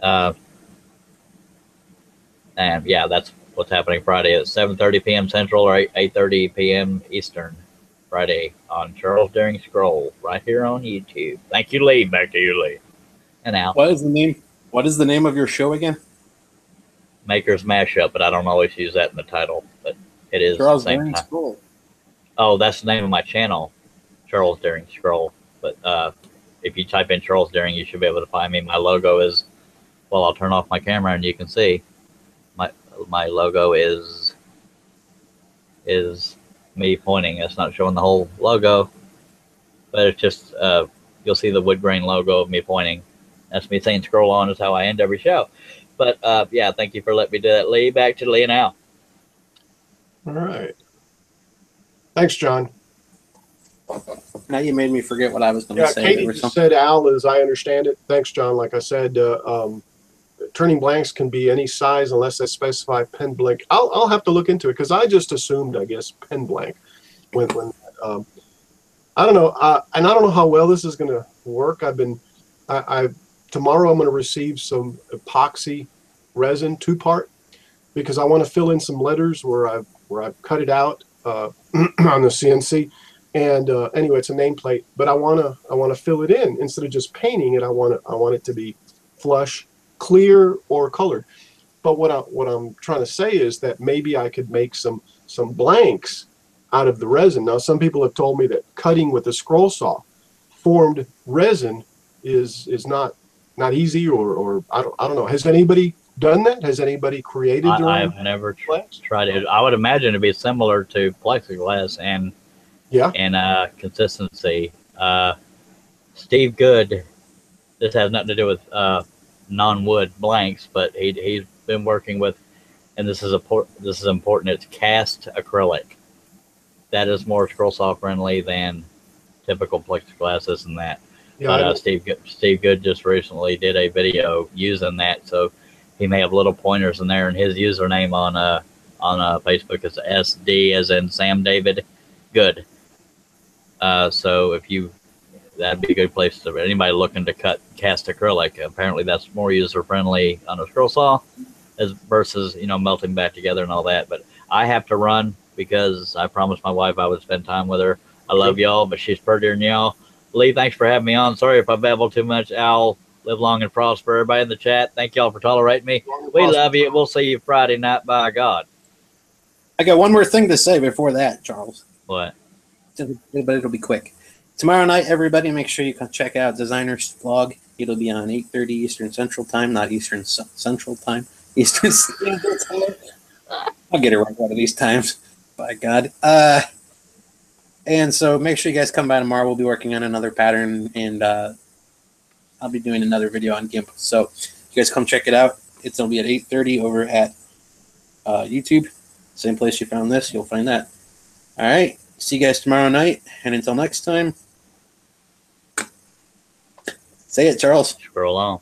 Speaker 2: And yeah, that's what's happening Friday at 7:30 p.m. Central or 8:30 p.m. Eastern. Friday on Charles Dearing Scroll right here on YouTube. Thank you, Lee. Back to you, Lee. And Al.
Speaker 1: What is the name of your show again?
Speaker 2: Maker's Mashup, but I don't always use that in the title. But it is
Speaker 1: Charles
Speaker 2: the same
Speaker 1: Dearing
Speaker 2: time.
Speaker 1: Scroll.
Speaker 2: Oh, that's the name of my channel, Charles Dearing Scroll. But if you type in Charles Dearing, you should be able to find me. My logo is, well, I'll turn off my camera and you can see my logo is me pointing. It's not showing the whole logo, but it's just you'll see the wood grain logo of me pointing. That's me saying scroll on is how I end every show. But yeah, thank you for letting me do that, Lee. Back to Lee and Al.
Speaker 3: All right. Thanks, John.
Speaker 1: Now you made me forget what I was going to say.
Speaker 3: Katie just said Al, as I understand it. Thanks, John. Like I said, turning blanks can be any size unless they specify pen blank. I'll have to look into it because I just assumed, I guess, pen blank. When I don't know, and I don't know how well this is going to work. Tomorrow I'm going to receive some epoxy resin 2-part because I want to fill in some letters where I've cut it out on the CNC. And anyway, it's a nameplate, but I want to fill it in instead of just painting it. I want it to be flush, clear, or colored. But what I'm trying to say is that maybe I could make some blanks out of the resin. Now, some people have told me that cutting with a scroll saw formed resin is not easy, or I don't know. Has anybody done that? Has anybody created their own?
Speaker 2: I've never tried it. I would imagine it'd be similar to plexiglass and consistency. Steve Good, this has nothing to do with non-wood blanks, but he's been working with, and this is important. It's cast acrylic. that is more scroll saw friendly than typical plexiglass, this and that.
Speaker 3: Yeah,
Speaker 2: But Steve Good just recently did a video using that, so he may have little pointers in there, and his username on Facebook is SD as in Sam David Good. So if you, that'd be a good place to anybody looking to cast acrylic. Apparently, that's more user friendly on a scroll saw, as versus melting back together and all that. But I have to run because I promised my wife I would spend time with her. I love y'all, but she's prettier than y'all. Lee, thanks for having me on. Sorry if I babble too much. Al, live long and prosper. Everybody in the chat, thank y'all for tolerating me. We love you. We'll see you Friday night, by God.
Speaker 1: I got one more thing to say before that, Charles.
Speaker 2: What?
Speaker 1: But it'll be quick. Tomorrow night, everybody, make sure you can check out Designer's vlog. It'll be on 8:30 Eastern Central Time, not Eastern Central Time. Eastern Standard Time. I'll get it right one of these times. By God. And so make sure you guys come by tomorrow. We'll be working on another pattern, and I'll be doing another video on GIMP. So you guys come check it out. It'll be at 8:30 over at YouTube. Same place you found this, you'll find that. All right. See you guys tomorrow night. And until next time, say it, Charles.
Speaker 2: Scroll on.